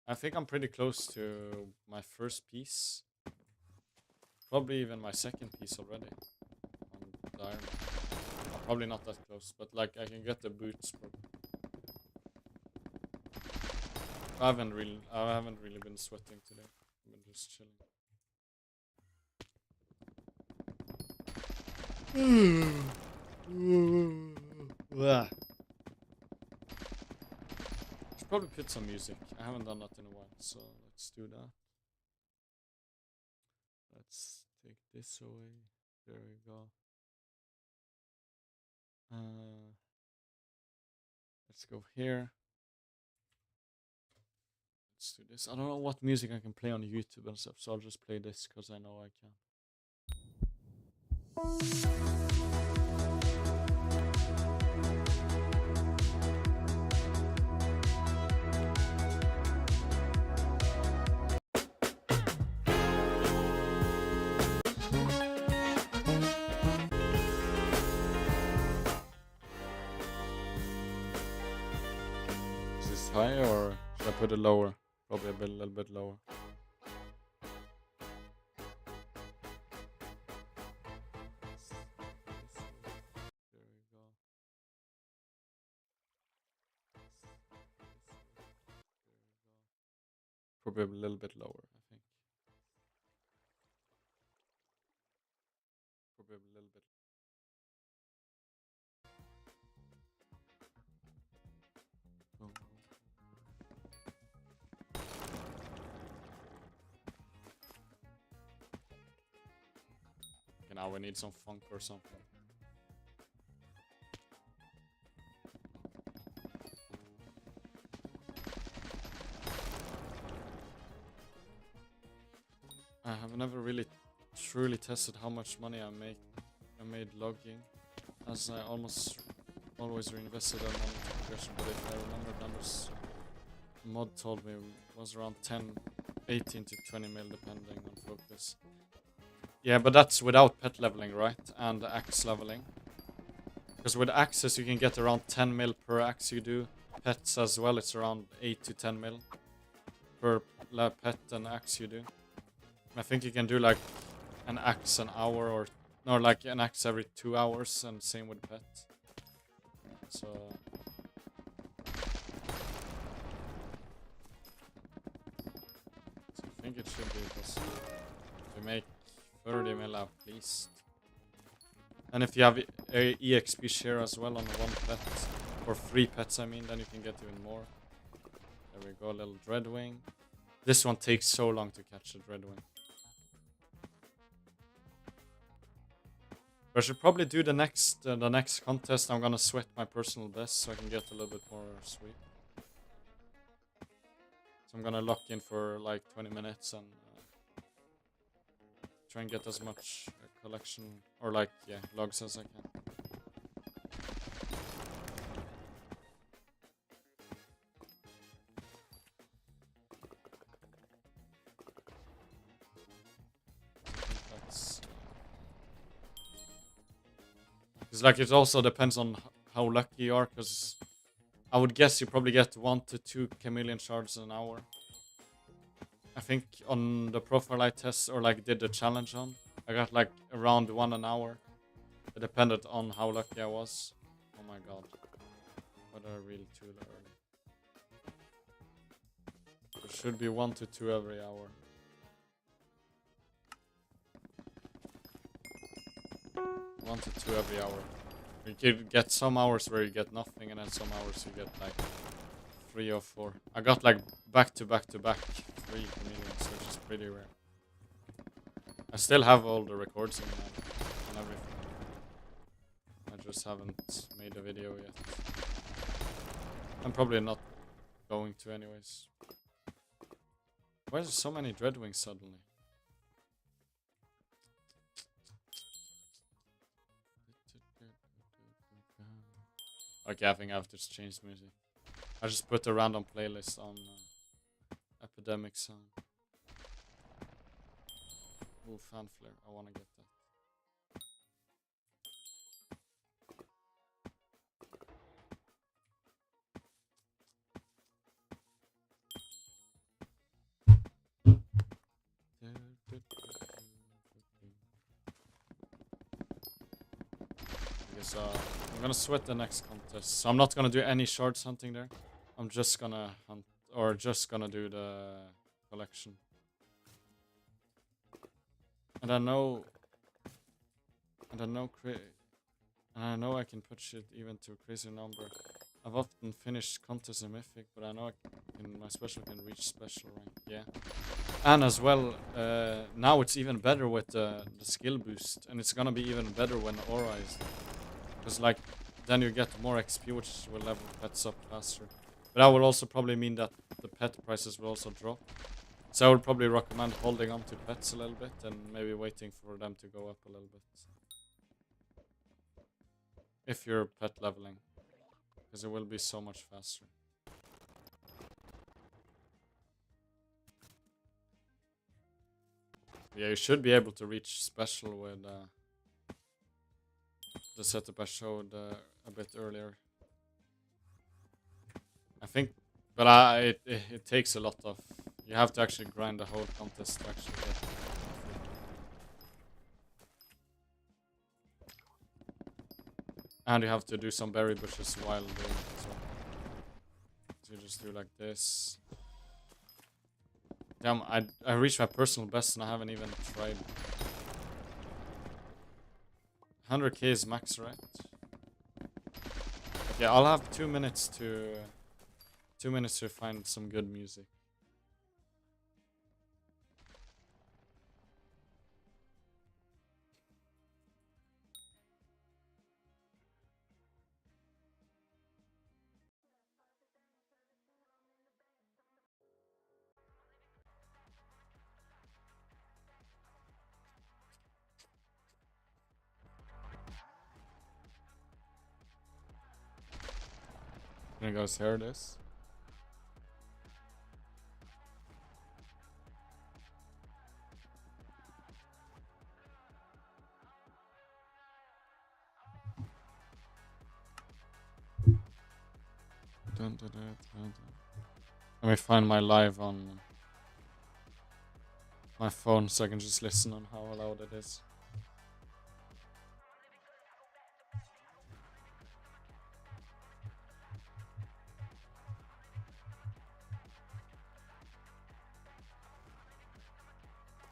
I think I'm pretty close to my first piece. Probably even my second piece already on the iron. Probably not that close, but like I can get the boots. I haven't really been sweating today. I've been just chilling. probably put some music. I haven't done that in a while, so let's do that. Let's take this away. There we go. Let's go here. Let's do this. I don't know what music I can play on YouTube and stuff, so I'll just play this because I know I can. Is this high or should I put it lower? Probably a little bit lower. There we go. Probably a little bit lower, I think. Probably a little bit. Okay, now we need some funk or something. I have never really truly tested how much money I made logging, as I almost always reinvested that money into progression, but if I remember numbers, mod told me it was around 18 to 20 mil depending on focus. Yeah, but that's without pet leveling, right? And axe leveling. Because with axes you can get around 10 mil per axe you do. Pets as well, it's around 8 to 10 mil per pet and axe you do. I think you can do like an axe an hour or like an axe every 2 hours, and same with pet. So I think it should be possible to make 30 mil at least. And if you have a EXP share as well on one pet, or 3 pets I mean, then you can get even more. There we go, a little Dreadwing. This one takes so long to catch a Dreadwing. But I should probably do the next contest. I'm gonna sweat my personal best so I can get a little bit more sweep. So I'm gonna lock in for like 20 minutes and try and get as much collection or like logs as I can. Because like it also depends on how lucky you are, because I would guess you probably get 1 to 2 chameleon shards an hour. I think on the profile I test or like did the challenge on, I got like around 1 an hour. It depended on how lucky I was. Oh my god. What a real too early. There should be 1 to 2 every hour. One to 2 every hour. You could get some hours where you get nothing, and then some hours you get like 3 or 4. I got like back to back 3 chameleons, which is pretty rare. I still have all the records in and everything. I just haven't made a video yet. I'm probably not going to anyways. Why is there so many Dreadwings suddenly? Okay, I think I have to change music. I just put a random playlist on Epidemic Sound. Ooh, fanfare. I want to get that. I'm gonna sweat the next contest, so I'm not gonna do any shards hunting there. I'm just gonna hunt, or just gonna do the collection. And I know I can push it even to a crazy number. I've often finished contests in Mythic, but I know my special can reach special rank. Yeah. And as well, now it's even better with the skill boost. And it's gonna be even better when Aura is there. Because, like, then you get more XP, which will level pets up faster. But that will also probably mean that the pet prices will also drop. So I would probably recommend holding on to pets a little bit and maybe waiting for them to go up a little bit. If you're pet leveling. Because it will be so much faster. Yeah, you should be able to reach special with the setup I showed a bit earlier. I think, but it takes a lot of. You have to actually grind the whole contest to actually get. And you have to do some berry bushes while doing it as well. So you just do like this. Damn, I reached my personal best and I haven't even tried. 100k is max, right? Okay, I'll have 2 minutes to 2 minutes to find some good music. Can you guys hear this? Dun, dun, dun, dun, dun. Let me find my live on my phone so I can just listen on how loud it is.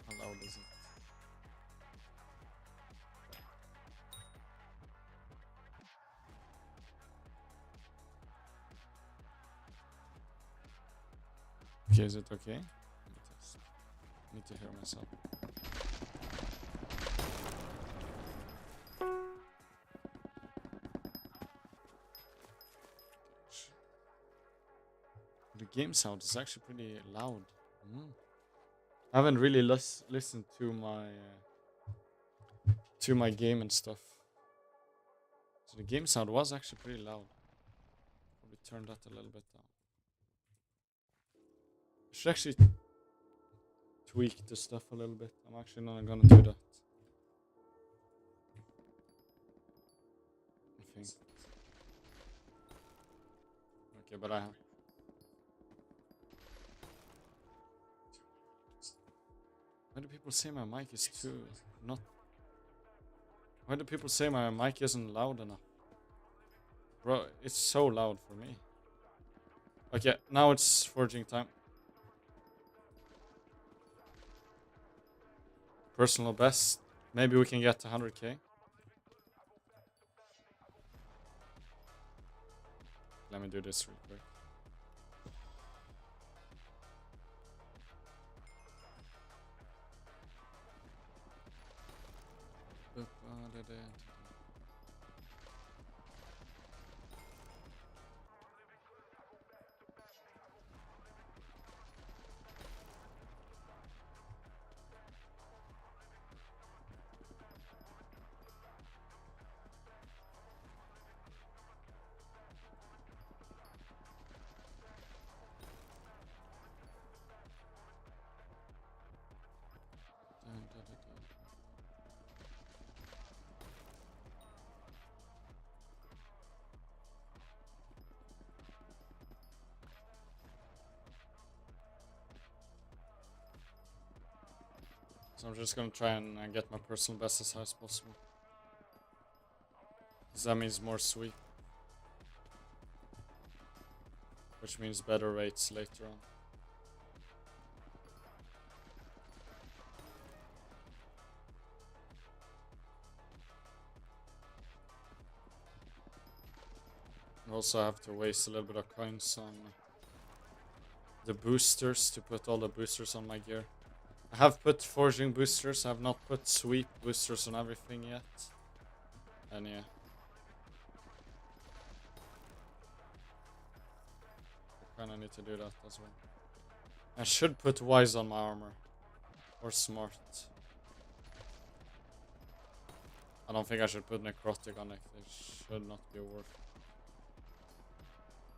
How loud is it? Okay, is it okay? Let me test. I need to hear myself. The game sound is actually pretty loud. I haven't really listened to my game and stuff. So the game sound was actually pretty loud. Probably turn that a little bit down. I should actually tweak the stuff a little bit. I'm actually not gonna do that. I think. Okay, but I have. Why do people say my mic is too not? Why do people say my mic isn't loud enough? Bro, it's so loud for me. Okay, now it's foraging time. Personal best. Maybe we can get to 100k. Let me do this real quick. So I'm just gonna try and get my personal best as high as possible. Because that means more sweep. Which means better rates later on. Also have to waste a little bit of coins on the boosters to put all the boosters on my gear. I have put foraging boosters, I have not put sweep boosters on everything yet. And yeah. I kinda need to do that as well. I should put wise on my armor. Or smart. I don't think I should put necrotic on it. It should not be worth.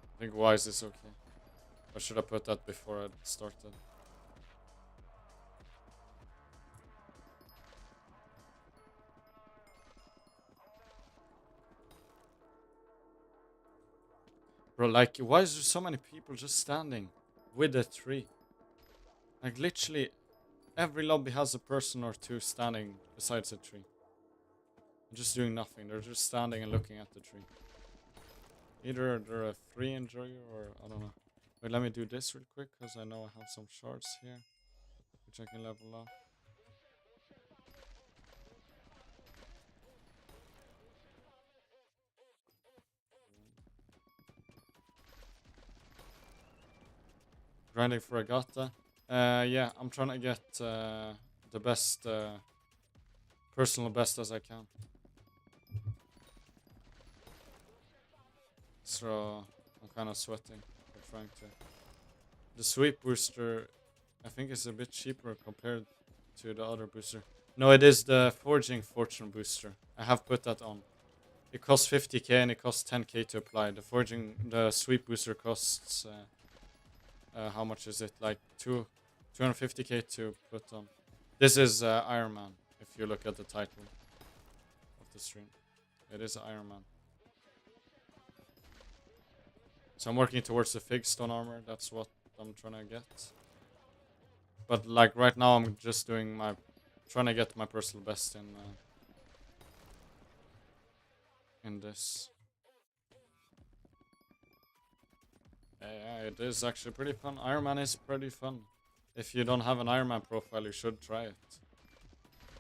I think wise is okay. I should have put that before I started. Bro, like, why is there so many people just standing with a tree? Like, literally, every lobby has a person or two standing besides a tree. Just doing nothing. They're just standing and looking at the tree. Either they're a free enjoyer or I don't know. Wait, let me do this real quick because I know I have some shards here, which I can level up. Grinding for a gata. Yeah, I'm trying to get the best, personal best as I can. So I'm kind of sweating. I'm trying to. The sweep booster, I think, is a bit cheaper compared to the other booster. No, it is the Foraging Fortune booster. I have put that on. It costs 50k and it costs 10k to apply. The sweep booster costs, how much is it? Like 250k to put on. This is Ironman, if you look at the title of the stream. It is Ironman. So I'm working towards the Fig Stone armor. That's what I'm trying to get. But like right now, I'm just doing trying to get my personal best in this. Yeah, it is actually pretty fun. Ironman is pretty fun. If you don't have an Ironman profile, you should try it.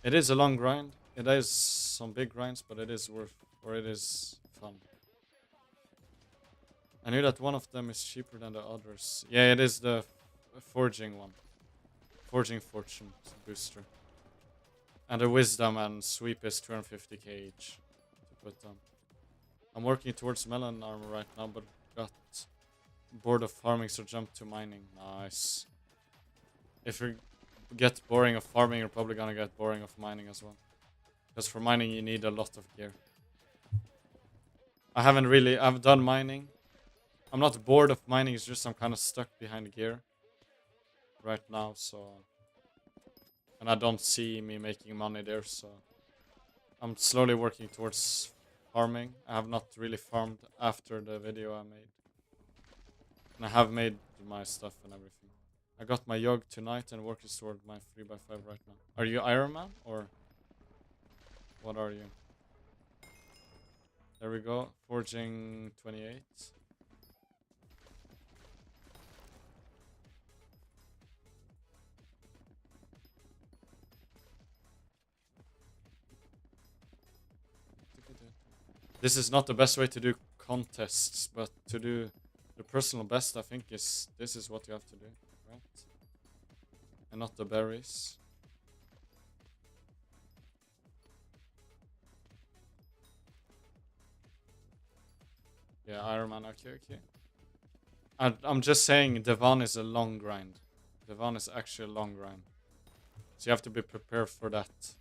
It is a long grind. It is some big grinds, but it is it is fun. I knew that one of them is cheaper than the others. Yeah, it is the foraging one. Foraging Fortune booster. And the Wisdom and Sweep is 250k each to put on. I'm working towards Melon armor right now, but got bored of farming, so jumped to mining. Nice. If you get boring of farming, you're probably gonna get boring of mining as well. Because for mining, you need a lot of gear. I've done mining. I'm not bored of mining, it's just I'm kind of stuck behind gear right now, so. And I don't see me making money there, so. I'm slowly working towards farming. I have not really farmed after the video I made. And I have made my stuff and everything. I got my yog tonight and working toward my 3x5 right now. Are you Ironman or what are you? There we go. Forging 28. This is not the best way to do contests, but to do the personal best, I think this is what you have to do, right? And not the berries. Yeah, Ironman, okay. I'm just saying Devon is a long grind. Devon is actually a long grind. So you have to be prepared for that.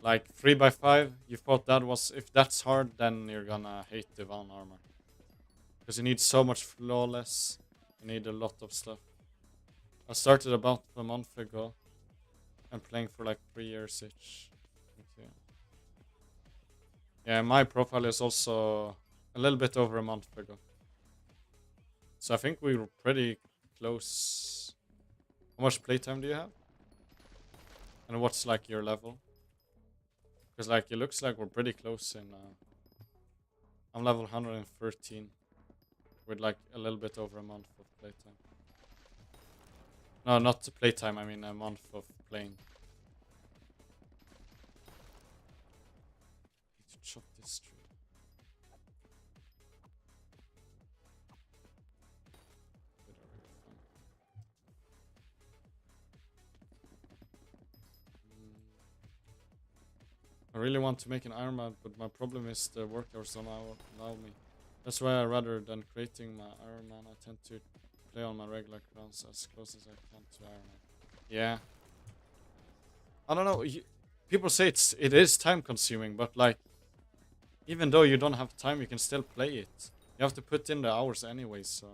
Like 3x5, you thought that was, if that's hard, then you're gonna hate Devon armor. Because you need so much flawless, you need a lot of stuff. I started about a month ago and playing for like 3 years each. Okay. Yeah, my profile is also a little bit over a month ago. So I think we were pretty close. How much playtime do you have? And what's like your level? Because like it looks like we're pretty close in. I'm level 113 with like a little bit over a month of playtime. No, not playtime. I mean a month of playing. Need to chop this tree. I really want to make an Ironman, but my problem is the work hours don't allow me. That's why rather than creating my Ironman, I tend to play on my regular grounds as close as I can to Ironman. Yeah. I don't know. People say it is time consuming, but like, even though you don't have time, you can still play it. You have to put in the hours anyway, so.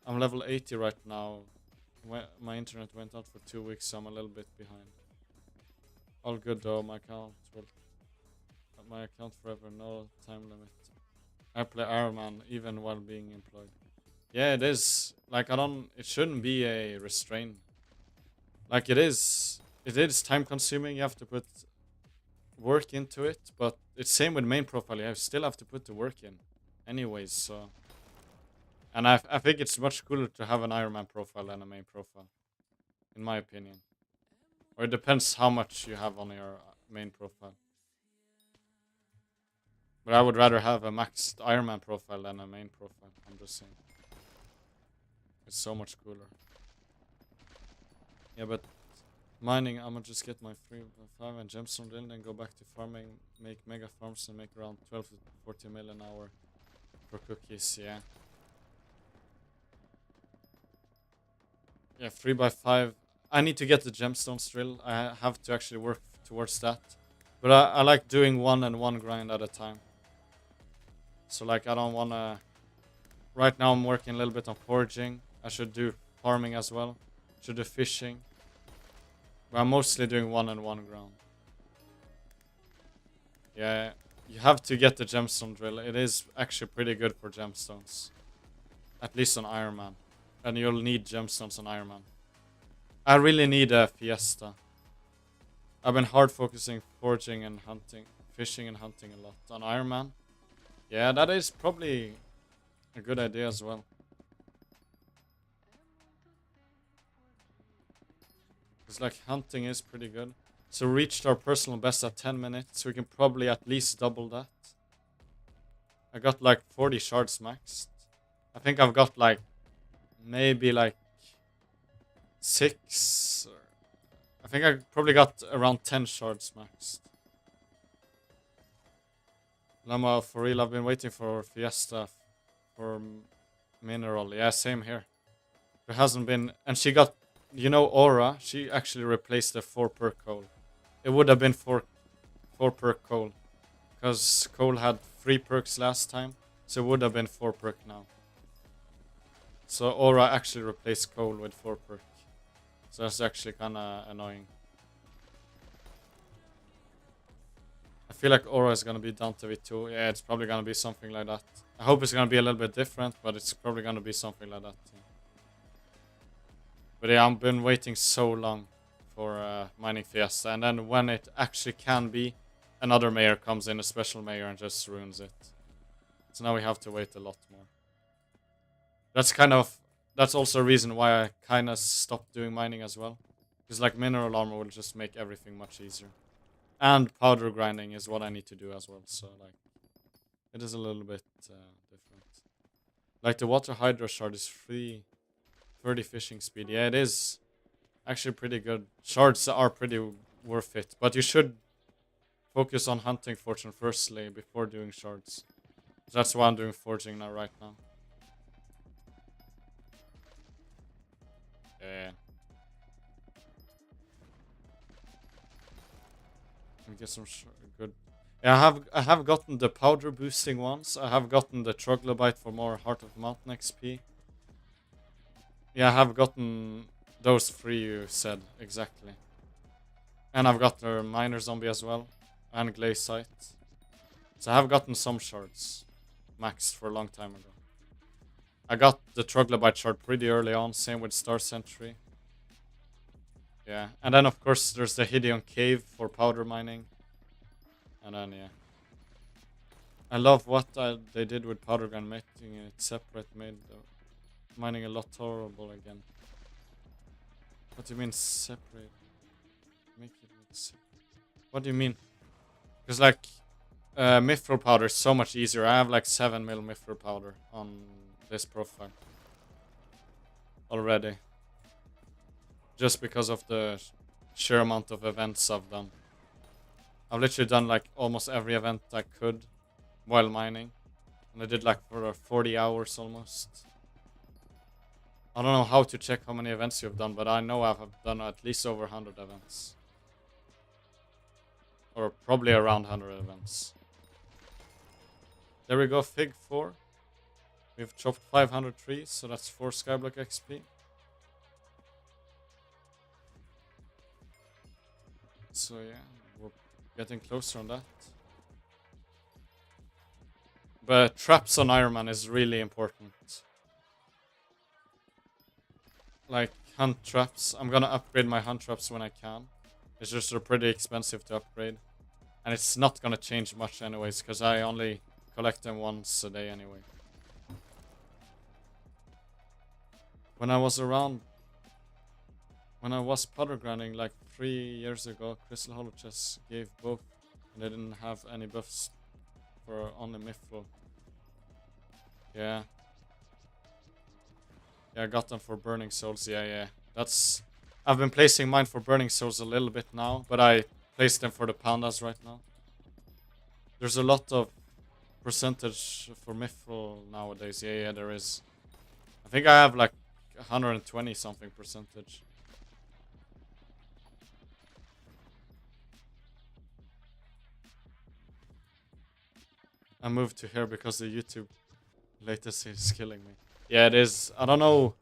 I'm level 80 right now. My internet went out for 2 weeks, so I'm a little bit behind. All good though, my account forever, no time limit. I play Ironman even while being employed. Yeah, it is. Like, it shouldn't be a restraint. Like, it is time consuming, you have to put work into it, but it's same with main profile, you still have to put the work in. Anyways, so. And I think it's much cooler to have an Ironman profile than a main profile. In my opinion. Or it depends how much you have on your main profile. But I would rather have a maxed Ironman profile than a main profile. I'm just saying. It's so much cooler. Yeah, but mining, I'm gonna just get my 3x5 and gemstone drill, then go back to farming, make mega farms and make around 12 to 40 mil an hour for cookies, yeah. Yeah, 3x5. I need to get the gemstones drill. I have to actually work towards that. But I like doing one and one grind at a time. So like I don't wanna... Right now I'm working a little bit on foraging. I should do farming as well. Should do fishing. But I'm mostly doing one and one ground. Yeah, you have to get the gemstone drill. It is actually pretty good for gemstones. At least on Ironman. And you'll need gemstones on Ironman. I really need a Fiesta. I've been hard focusing foraging and hunting, fishing and hunting a lot. On Ironman, yeah, that is probably a good idea as well. It's like hunting is pretty good. So we reached our personal best at 10 minutes. So we can probably at least double that. I got like 40 shards maxed. I think I've got like maybe like 6. I think I probably got around 10 shards maxed. Llama, for real, I've been waiting for Fiesta for mineral. Yeah, same here. There hasn't been... And she got... You know Aura? She actually replaced the 4 per coal. It would have been 4 per coal. Because coal had 3 perks last time. So it would have been 4 perk now. So Aura actually replaced coal with 4 perk. So that's actually kinda annoying. I feel like Aura is gonna be down to V2. Yeah, it's probably gonna be something like that. I hope it's gonna be a little bit different, but it's probably gonna be something like that. Yeah. But yeah, I've been waiting so long for mining Fiesta, and then when it actually can be, another mayor comes in, a special mayor, and just ruins it. So now we have to wait a lot more. That's also a reason why I kind of stopped doing mining as well. Because like mineral armor will just make everything much easier. And powder grinding is what I need to do as well. So like, it is a little bit different. Like the water hydro shard is 30 fishing speed. Yeah, it is actually pretty good. Shards are pretty worth it. But you should focus on hunting fortune firstly before doing shards. So that's why I'm doing foraging now right now. Yeah. Let me get some good. Yeah, I have gotten the powder boosting ones. I have gotten the troglodyte for more Heart of the Mountain XP. Yeah, I have gotten those 3 you said exactly. And I've got the miner zombie as well, and glaciite. So I have gotten some shards maxed for a long time ago. I got the troglodyte shard pretty early on, same with Star Sentry. Yeah, and then of course there's the Hideon Cave for powder mining. And then yeah. I love what they did with powder gun, making it separate, made mining a lot tolerable again. What do you mean separate? Make it separate. What do you mean? Because like mithril powder is so much easier. I have like 7 mil mithril powder on this profile already. Just because of the sheer amount of events I've done. I've literally done like almost every event I could while mining. And I did like for 40 hours almost. I don't know how to check how many events you've done, but I know I've done at least over 100 events. Or probably around 100 events. There we go, Fig 4. We've chopped 500 trees, so that's 4 Skyblock XP. So yeah, we're getting closer on that. But traps on Ironman is really important. Like hunt traps. I'm gonna upgrade my hunt traps when I can. It's just they're pretty expensive to upgrade. And it's not gonna change much anyways, because I only collect them once a day anyway. When I was powder grinding like 3 years ago, Crystal Hollow Chests gave both, and they didn't have any buffs for only Mithril. Yeah. Yeah, I got them for Burning Souls, yeah. I've been placing mine for Burning Souls a little bit now, but I placed them for the Pandas right now. There's a lot of percentage for Mithril nowadays, yeah, there is. I think I have like 120 something percentage. I moved to here because the YouTube latency is killing me. Yeah, it is. I don't know.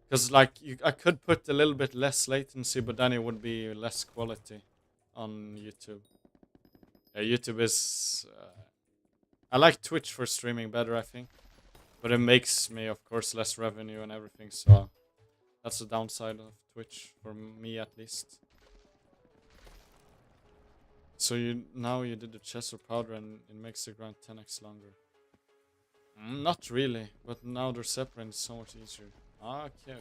Because like I could put a little bit less latency, but then it would be less quality on YouTube. Yeah, YouTube is... I like Twitch for streaming better, I think. But it makes me, of course, less revenue and everything, so... That's the downside of Twitch, for me at least. So now you did the chest of powder and it makes the grind 10x longer. Not really, but now they're separating so much easier. Okay.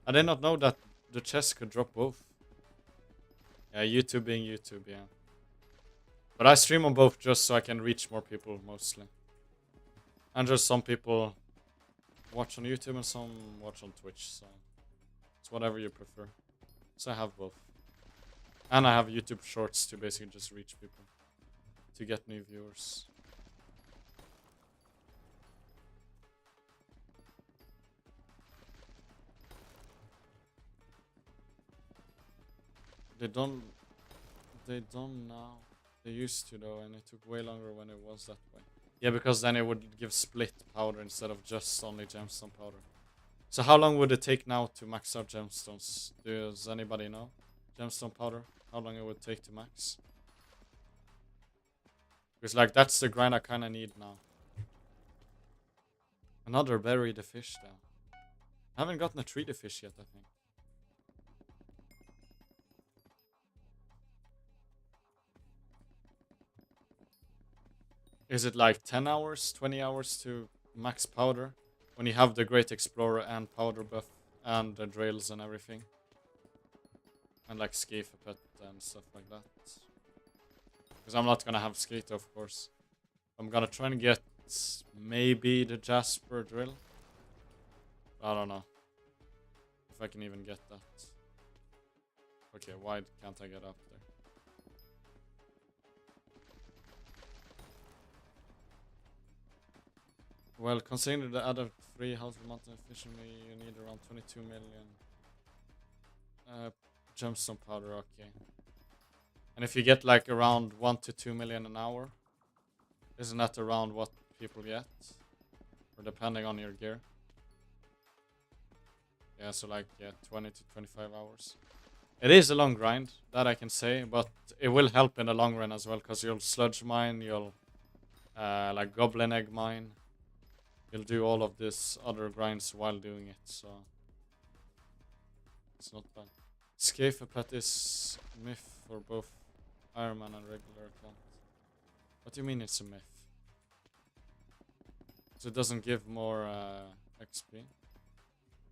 I did not know that the chest could drop both. Yeah, YouTube being YouTube, yeah. But I stream on both just so I can reach more people, mostly. And just some people watch on YouTube and some watch on Twitch, so... It's whatever you prefer. So I have both. And I have YouTube Shorts to basically just reach people. To get new viewers. They don't now. They used to though, and it took way longer when it was that way. Yeah, because then it would give split powder instead of just only gemstone powder. So how long would it take now to max out gemstones? Does anybody know? Gemstone powder? How long it would take to max? Because like that's the grind I kinda need now. Another bury the fish though. I haven't gotten a treat the fish yet, I think. Is it like 10 hours, 20 hours to max powder? When you have the Great Explorer and powder buff and the drails and everything. And like Skafe pet and stuff like that. Because I'm not gonna have Skate, of course. I'm gonna try and get maybe the Jasper drill. I don't know. If I can even get that. Okay, why can't I get up there? Well, considering the other 3 house mountain efficiently, you need around 22 million gemstone powder, okay. And if you get like around 1 to 2 million an hour, isn't that around what people get? Or depending on your gear. Yeah, so like, yeah, 20 to 25 hours. It is a long grind, that I can say, but it will help in the long run as well, because you'll sludge mine, you'll like goblin egg mine. You'll do all of this other grinds while doing it, so it's not bad. Skafe pet is myth for both Ironman and regular account. What do you mean it's a myth? So it doesn't give more XP?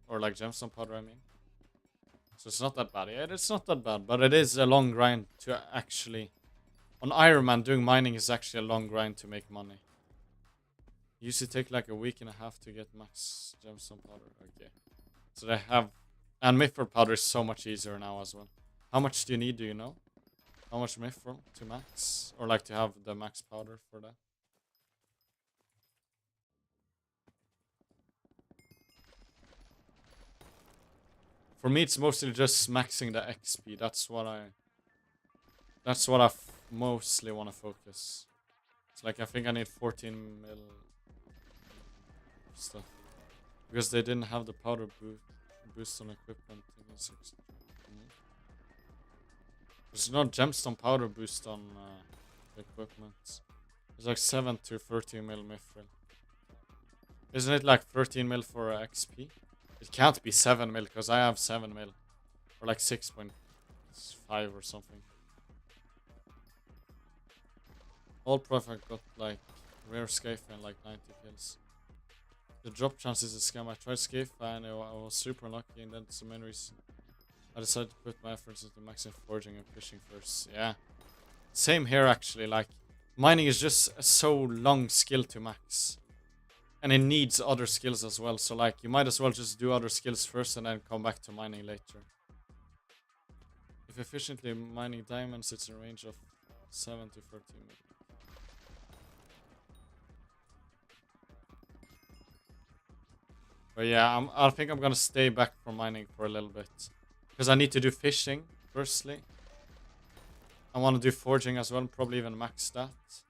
Or like gemstone powder, I mean. So it's not that bad. Yeah, it's not that bad, but it is a long grind to actually... On Ironman, doing mining is actually a long grind to make money. It used to take like a week and a half to get max gemstone powder. Okay. So they have... And mithril powder is so much easier now as well. How much do you need, do you know? How much mithril to max? Or like to have the max powder for that? For me, it's mostly just maxing the XP. That's what I mostly want to focus. It's like I think I need 14 mil stuff. Because they didn't have the powder boost on equipment. There's no gemstone powder boost on equipment. It's like 7 to 13 mil mithril. Isn't it like 13 mil for XP? It can't be 7 mil because I have 7 mil. Or like 6.5 or something. All Prophet got like rare Scafe and like 90 kills. The drop chance is a scam. I tried Scafe and I was super unlucky, and that's the main reason I decided to put my efforts into maxing foraging and fishing first. Yeah. Same here actually, like mining is just a so long skill to max. And it needs other skills as well, so like you might as well just do other skills first and then come back to mining later. If efficiently mining diamonds, it's a range of 7 to 13 mil. But yeah, I think I'm gonna stay back from mining for a little bit. Because I need to do fishing, firstly. I want to do foraging as well, probably even max that.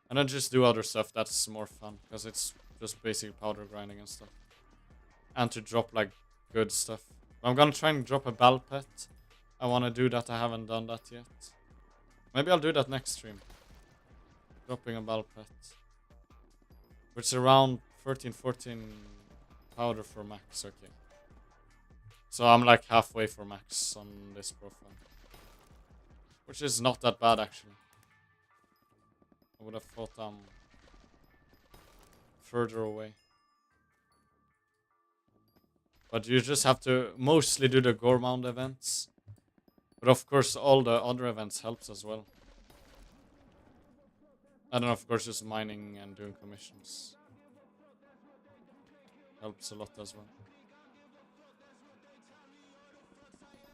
And then just do other stuff that's more fun, because it's just basic powder grinding and stuff. And to drop like good stuff. I'm gonna try and drop a ball pet. I want to do that, I haven't done that yet. Maybe I'll do that next stream. Dropping a ball pet. Which is around 13, 14 powder for max, okay. So I'm like halfway for max on this profile. Which is not that bad actually. I would have thought I'm further away. But you just have to mostly do the Gormound events. But of course all the other events helps as well. And then of course just mining and doing commissions. Helps a lot as well.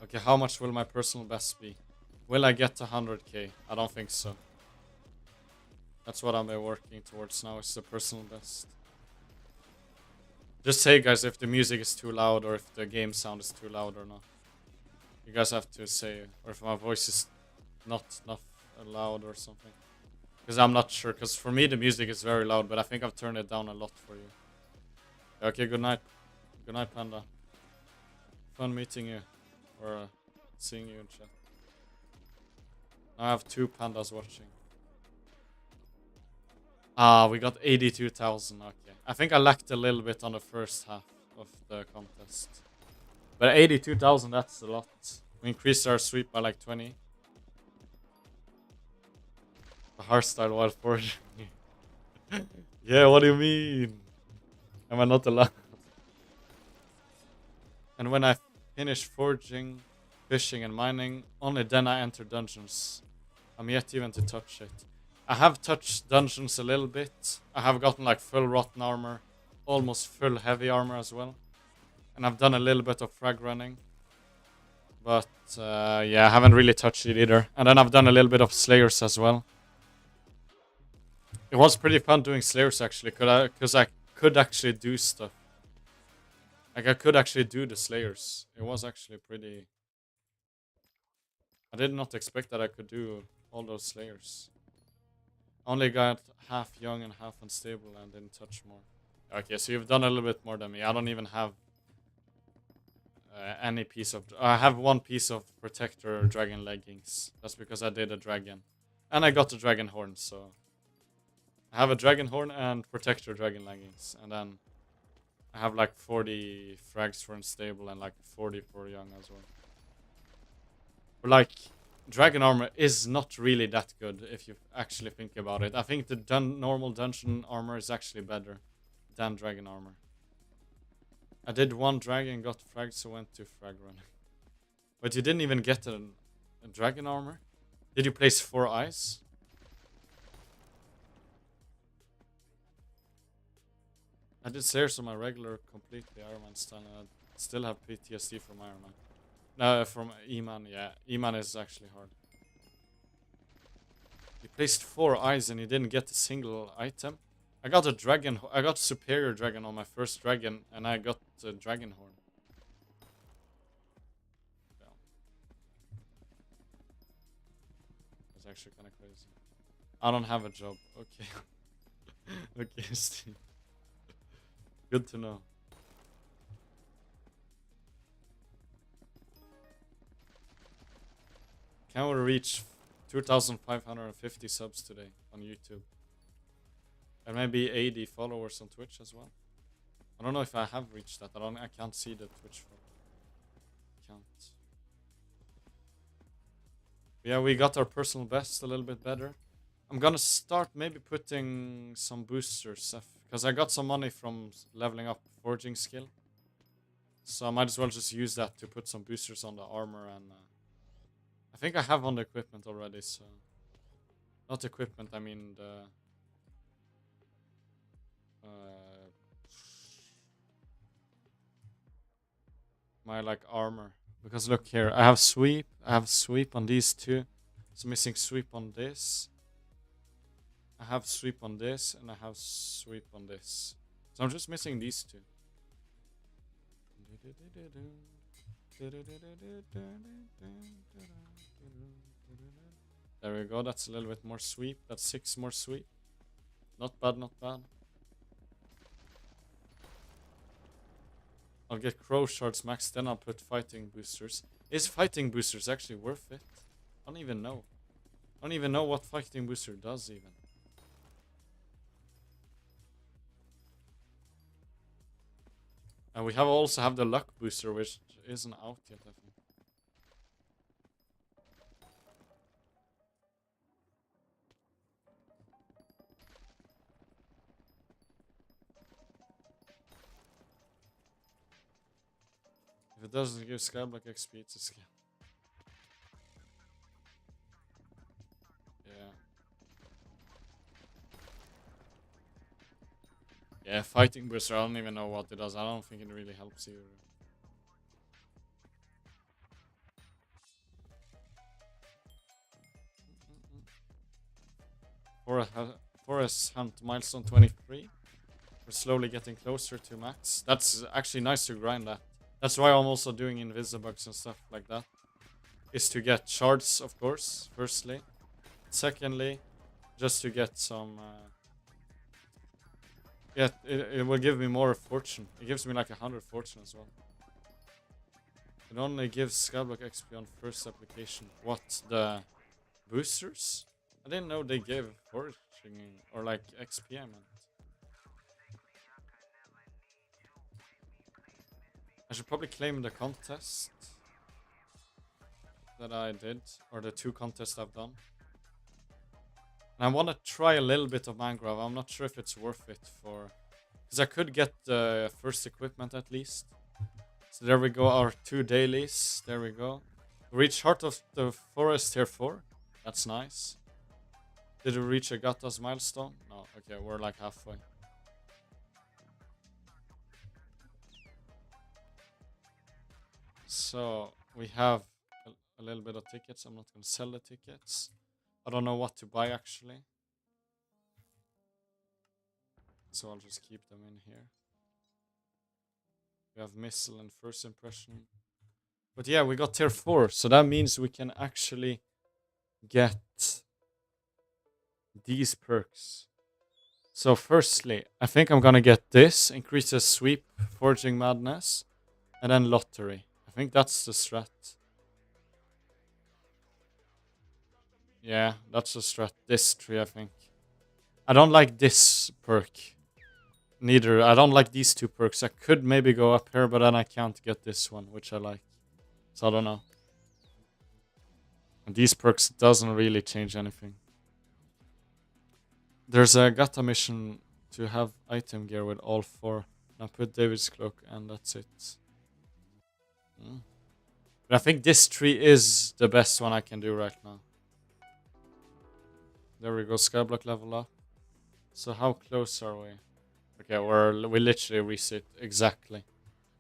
Okay, how much will my personal best be? Will I get to 100k? I don't think so. That's what I'm working towards now, is the personal best. Just say, guys, if the music is too loud or if the game sound is too loud or not. You guys have to say, or if my voice is not enough loud or something. Because I'm not sure, because for me the music is very loud, but I think I've turned it down a lot for you. Okay, good night. Good night, Panda. Fun meeting you. Or seeing you in chat. I have 2 pandas watching. Ah, we got 82,000, okay. I think I lacked a little bit on the first half of the contest. But 82,000, that's a lot. We increased our sweep by like 20. The hardstyle while foraging. Yeah, what do you mean? Am I not allowed? And when I finish foraging, fishing and mining, only then I enter dungeons. I'm yet even to touch it. I have touched dungeons a little bit. I have gotten like full rotten armor, almost full heavy armor as well. And I've done a little bit of frag running. But yeah, I haven't really touched it either. And then I've done a little bit of slayers as well. It was pretty fun doing slayers actually, because I could actually do stuff. Like I could actually do the slayers. It was actually pretty... I did not expect that I could do all those slayers. Only got half young and half unstable and didn't touch more. Okay, so you've done a little bit more than me. I don't even have any piece of... I have 1 piece of protector dragon leggings. That's because I did a dragon. And I got the dragon horn, so... I have a dragon horn and protector dragon leggings. And then I have like 40 frags for unstable and like 40 for young as well. But like... Dragon armor is not really that good if you actually think about it. I think the normal dungeon armor is actually better than dragon armor. I did 1 dragon, got fragged, so went to frag running. But you didn't even get a dragon armor? Did you place 4 eyes? I did slayers on my regular completely Ironman style and I still have PTSD from Ironman. No, from E-Man, yeah. E-Man is actually hard. He placed 4 eyes and he didn't get a single item. I got a dragon. I got superior dragon on my first dragon, and I got a dragon horn. Yeah. It's actually kind of crazy. I don't have a job. Okay. Okay, Steve. Good to know. Can we reach 2,550 subs today on YouTube? And maybe 80 followers on Twitch as well. I don't know if I have reached that. I can't see the Twitch count. Yeah, we got our personal best a little bit better. I'm gonna start maybe putting some boosters, because I got some money from leveling up foraging skill. So I might as well just use that to put some boosters on the armor, and I think I have on the equipment already, so... Not equipment, I mean the... my like armor, because look here, I have sweep on these two. It's missing sweep on this. I have sweep on this, and I have sweep on this. So I'm just missing these two. There we go, that's a little bit more sweep. That's 6 more sweep. Not bad, not bad. I'll get crow shards max, then I'll put fighting boosters. Is fighting boosters actually worth it? I don't even know. I don't even know what fighting booster does even. And we also have the luck booster, which isn't out yet, I think. If it doesn't give Skyblock XP, it's a scam. Yeah. Yeah, fighting booster, I don't even know what it does. I don't think it really helps either. Forest Hunt milestone 23. We're slowly getting closer to max. That's actually nice to grind that. That's why I'm also doing invisibugs and stuff like that. Is to get shards, of course, firstly. Secondly, just to get some... yeah, it will give me more fortune. It gives me like 100 fortune as well. It only gives Skyblock XP on first application. What, the boosters? I didn't know they gave foraging or like XP, I meant. I should probably claim the contest that I did, or the 2 contests I've done. And I want to try a little bit of mangrove. I'm not sure if it's worth it for... Because I could get the first equipment at least. So there we go, our 2 dailies. There we go. Reach Heart of the Forest tier 4. That's nice. Did we reach Agata's milestone? No, okay, we're like halfway. So we have a little bit of tickets. I'm not going to sell the tickets. I don't know what to buy actually. So I'll just keep them in here. We have missile and first impression. But yeah, we got tier 4. So that means we can actually get these perks. So firstly, I think I'm going to get this. Increases sweep, foraging madness. And then lottery. I think that's the strat. Yeah, that's the strat. This tree, I think. I don't like this perk. Neither. I don't like these 2 perks. I could maybe go up here, but then I can't get this one, which I like. So I don't know. And these perks doesn't really change anything. There's a Gata mission to have item gear with all 4. I put David's cloak and that's it. But I think this tree is the best one I can do right now. There we go, Skyblock level up. So how close are we? Okay, we literally reset exactly.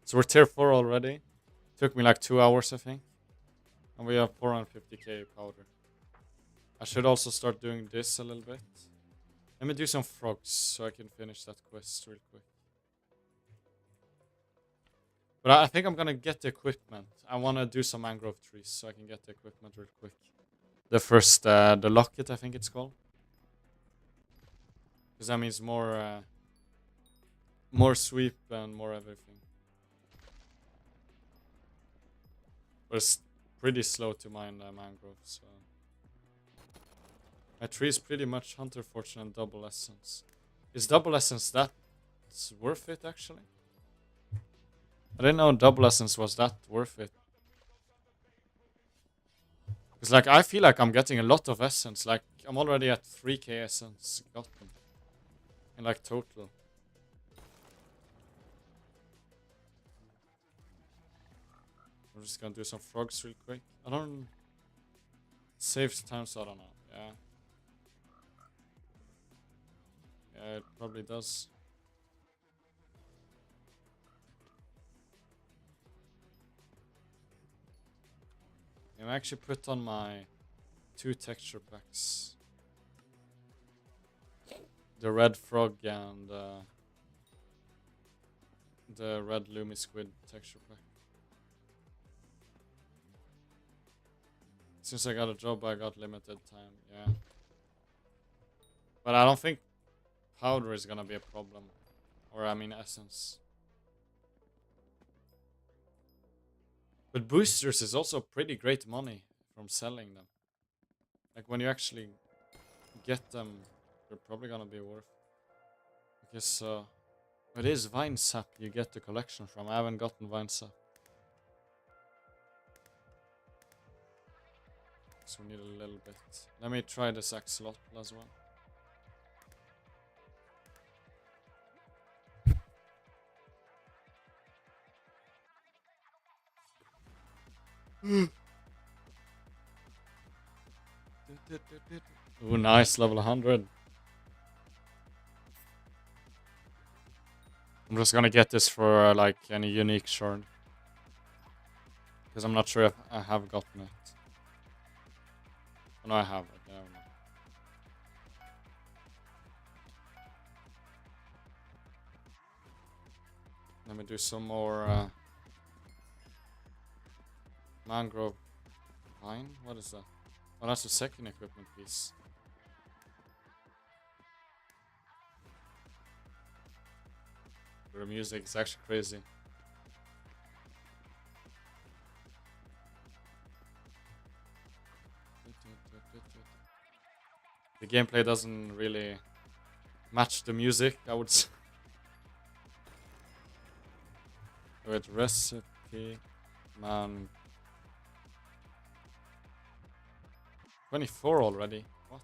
So we're tier 4 already. Took me like 2 hours, I think. And we have 450k powder. I should also start doing this a little bit. Let me do some frogs so I can finish that quest real quick. But I think I'm gonna get the equipment. I wanna do some mangrove trees so I can get the equipment real quick. The first, the locket I think it's called. Because that means more sweep and more everything. But it's pretty slow to mine mangroves. So. My tree is pretty much Hunter Fortune and Double Essence. Is Double Essence that's worth it actually? I didn't know Double Essence was that worth it. Because like I feel like I'm getting a lot of Essence. Like I'm already at 3k Essence gotten. In like total. I'm just gonna do some frogs real quick. I don't... Saves time, so I don't know. Yeah. Yeah, it probably does. I actually put on my 2 texture packs. The red frog and the red Lumi squid texture pack. Since I got a job, I got limited time, yeah. But I don't think powder is gonna be a problem. Or I mean essence. But boosters is also pretty great money from selling them. Like when you actually get them, they're probably gonna be worth. I guess it is Vine Sap you get the collection from. I haven't gotten Vine Sap. So we need a little bit. Let me try this axolotl as well. Ooh, nice, level 100. I'm just gonna get this for like any unique shard. Because I'm not sure if I have gotten it. Oh, no, I have it. Never mind. Let me do some more mangrove vine. What is that? Oh, that's the second equipment piece. The music is actually crazy. The gameplay doesn't really match the music, I would say. Wait, recipe, man. 24 already. What?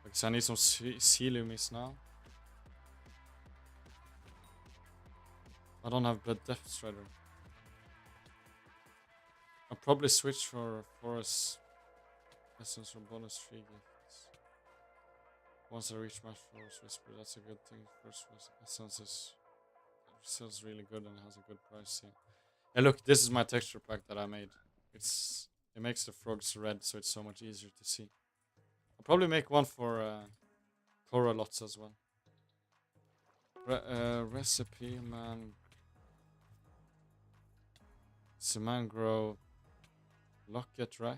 Because I need some sea lumis now. I don't have blood depth strider. I'll probably switch for forest essence or bonus 3 gifts. Once I reach my forest whisper, that's a good thing. First essence is sells really good and has a good price. Yeah. Hey, look, this is my texture pack that I made. It makes the frogs red, so it's so much easier to see. I'll probably make one for Coralots as well. Recipe, man. It's a mangrove locket, right?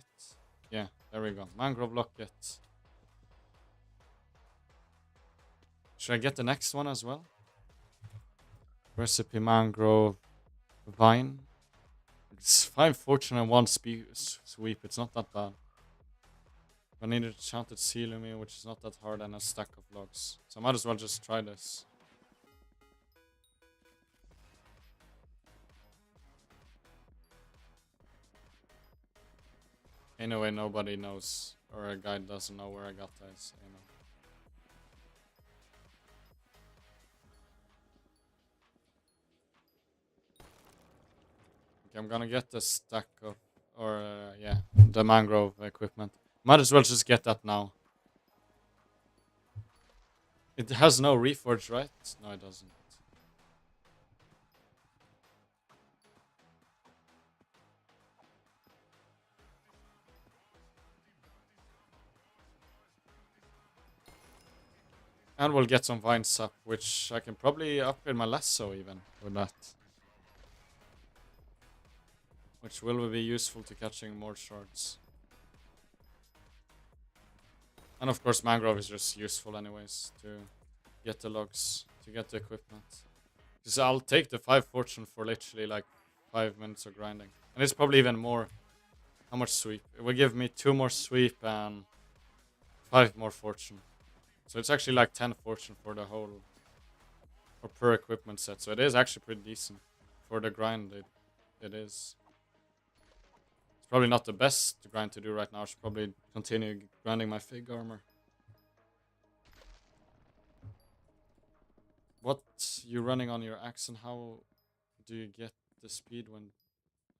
Yeah, there we go. Mangrove locket. Should I get the next one as well? Recipe mangrove vine. It's 5 fortune and 1 sweep. It's not that bad. I need a enchanted sea lumi, which is not that hard, and a stack of logs. So I might as well just try this. Anyway, nobody knows, or a guide doesn't know where I got this, you know. Okay, I'm gonna get the stack of, or yeah, the mangrove equipment. Might as well just get that now. It has no reforge, right? No, it doesn't. And we'll get some vines up, which I can probably upgrade my lasso even with that. Which will be useful to catching more shards. And of course mangrove is just useful anyways to get the logs, to get the equipment. Because I'll take the 5 fortune for literally like 5 minutes of grinding. And it's probably even more. How much sweep? It will give me 2 more sweep and 5 more fortune. So it's actually like 10 fortune for the whole, or per equipment set. So it is actually pretty decent for the grind. It is. It's probably not the best grind to do right now. I should probably continue grinding my fig armor. What you running on your axe and how do you get the speed when?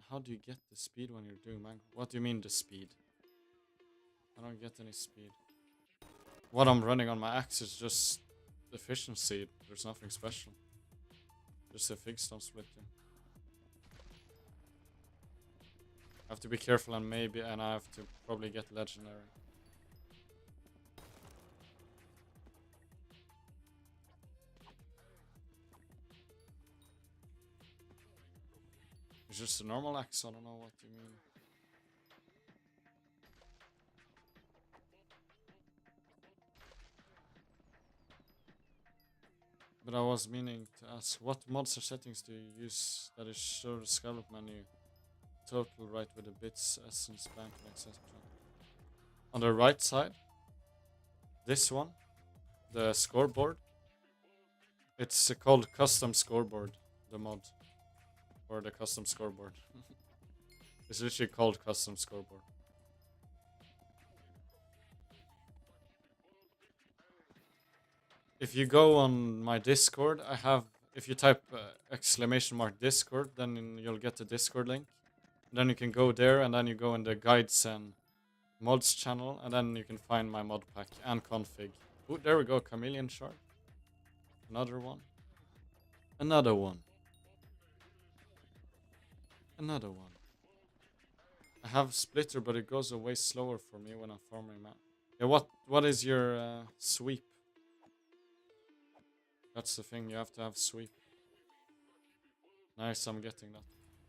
How do you get the speed when you're doing mangrove? What do you mean the speed? I don't get any speed. What I'm running on my axe is just efficiency. There's nothing special. Just a fig stone splitter. I have to be careful and I have to probably get legendary. It's just a normal axe, I don't know what you mean. But I was meaning to ask, what mods or settings do you use that is show the Skyblock menu? Total right with the bits, essence, bank, etc. On the right side, this one, the scoreboard, it's called custom scoreboard, the mod. Or the custom scoreboard. It's literally called custom scoreboard. If you go on my Discord, I have, if you type !Discord, then you'll get the Discord link. Then you can go there, and then you go in the guides and mods channel, and then you can find my mod pack and config. Ooh, there we go, chameleon shard. Another one. Another one. Another one. I have splitter, but it goes away slower for me when I'm farming map. Yeah, what is your sweep? That's the thing, you have to have sweep. Nice, I'm getting that.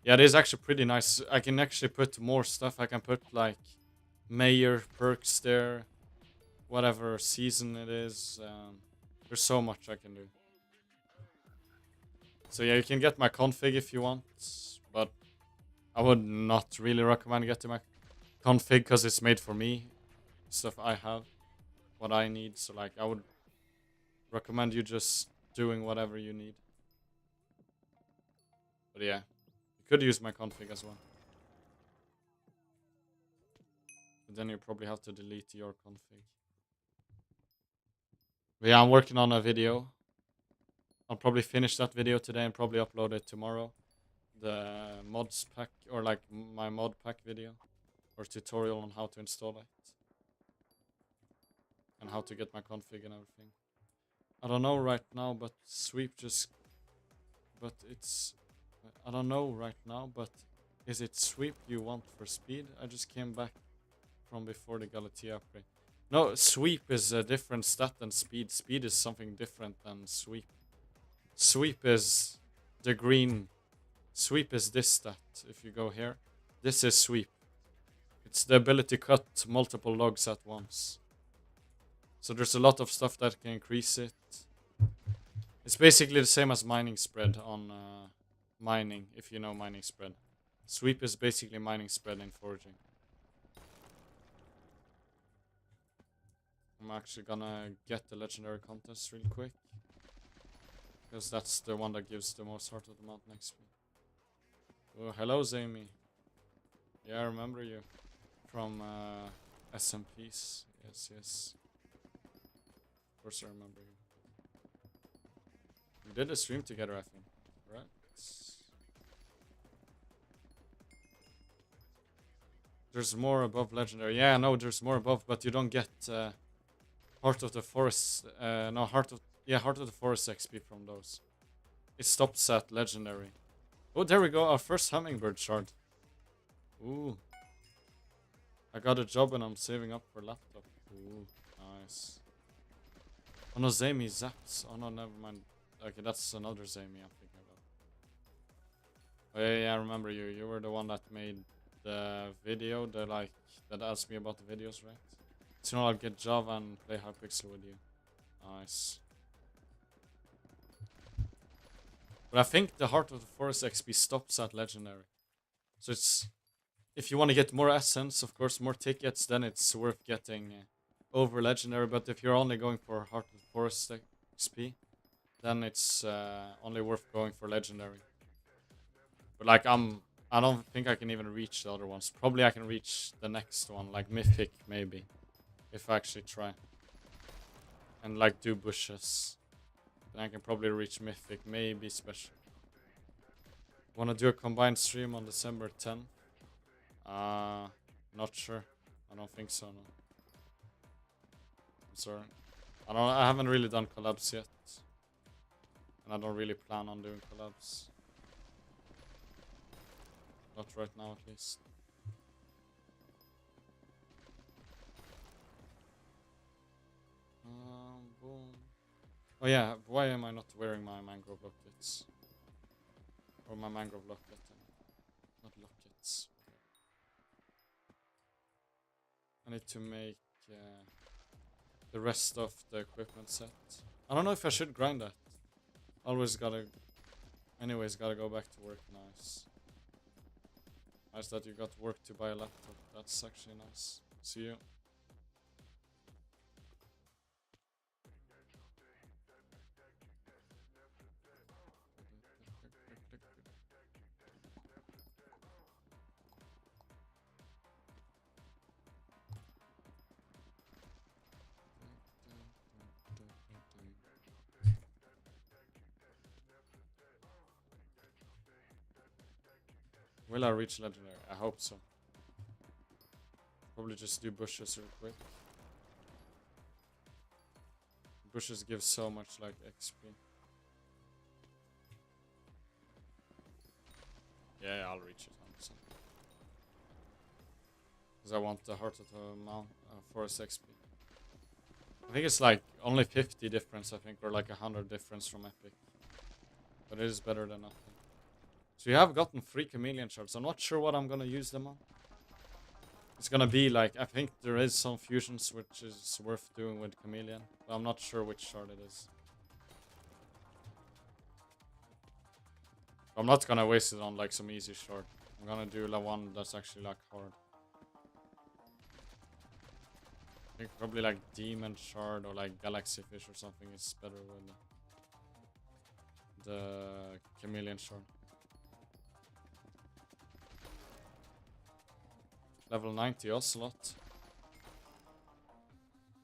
Yeah, it is actually pretty nice. I can actually put more stuff. I can put like mayor perks there. Whatever season it is. There's so much I can do. So yeah, you can get my config if you want. But I would not really recommend getting my config because it's made for me. Stuff I have. What I need. So like I would recommend you just doing whatever you need. But yeah, you could use my config as well. But then you probably have to delete your config. But yeah, I'm working on a video. I'll probably finish that video today and probably upload it tomorrow. The mods pack, or like my mod pack video. Or tutorial on how to install it. And how to get my config and everything. I don't know right now, but sweep just... But it's... I don't know right now, but... Is it sweep you want for speed? I just came back from before the Galatea upgrade. No, sweep is a different stat than speed. Speed is something different than sweep. Sweep is the green. Sweep is this stat. If you go here, this is sweep. It's the ability to cut multiple logs at once. So there's a lot of stuff that can increase it. It's basically the same as mining spread on mining, if you know mining spread. Sweep is basically mining spread in foraging. I'm actually gonna get the legendary contest real quick. Because that's the one that gives the most heart of the mountain XP. Oh, hello Zamy. Yeah, I remember you. From SMPs. Yes, yes. Of course I remember you. We did a stream together, I think. Right? There's more above legendary. Yeah, no, there's more above, but you don't get Heart of the Forest. No, Heart of the Forest XP from those. It stops at legendary. Oh, there we go. Our first hummingbird shard. Ooh. I got a job and I'm saving up for laptop. Ooh, nice. Oh no, Zami Zaps. Oh no, never mind. Okay, that's another Zami I'm thinking about. Oh yeah, I remember you. You were the one that made the video, that asked me about the videos, right? Soon I'll get Java and play Hypixel with you. Nice. But I think the Heart of the Forest XP stops at Legendary. So it's... If you want to get more essence, of course, more tickets, then it's worth getting over Legendary. But if you're only going for Heart of the Forest XP, then it's only worth going for Legendary. But like I don't think I can even reach the other ones. Probably I can reach the next one, like Mythic maybe, if I actually try. And like do bushes. Then I can probably reach Mythic, maybe Special. Wanna do a combined stream on December 10th? Not sure. I don't think so, no. I'm sorry. I haven't really done collabs yet. And I don't really plan on doing collabs. Not right now, at least. Boom. Oh yeah, why am I not wearing my mangrove lockets? Or my mangrove locket, not lockets. I need to make the rest of the equipment set. I don't know if I should grind that. Anyways, gotta go back to work. Nice. Nice that you got work to buy a laptop. That's actually nice. See you. Will I reach Legendary? I hope so. Probably just do bushes real quick. Bushes give so much like XP. Yeah, I'll reach it 100%. Because I want the Heart of the Mount Forest XP. I think it's like only 50 difference, I think, or like 100 difference from Epic. But it is better than nothing. So you have gotten 3 chameleon shards. I'm not sure what I'm gonna use them on. It's gonna be like, I think there is some fusions which is worth doing with chameleon. But I'm not sure which shard it is. I'm not gonna waste it on like some easy shard. I'm gonna do like one that's actually like hard. I think probably like demon shard or like galaxy fish or something is better with the chameleon shard. Level 90 Ocelot.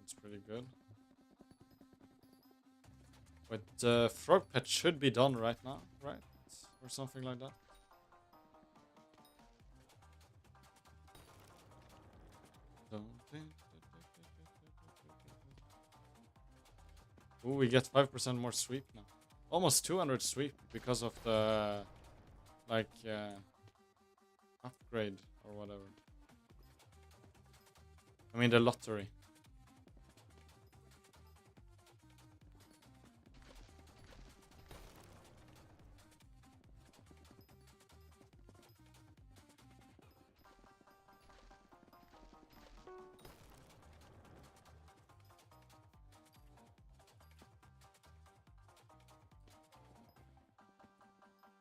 It's pretty good. Wait, frog pet should be done right now, right? Or something like that. Ooh, we get 5% more sweep now. Almost 200 sweep because of the like upgrade or whatever. I mean the lottery.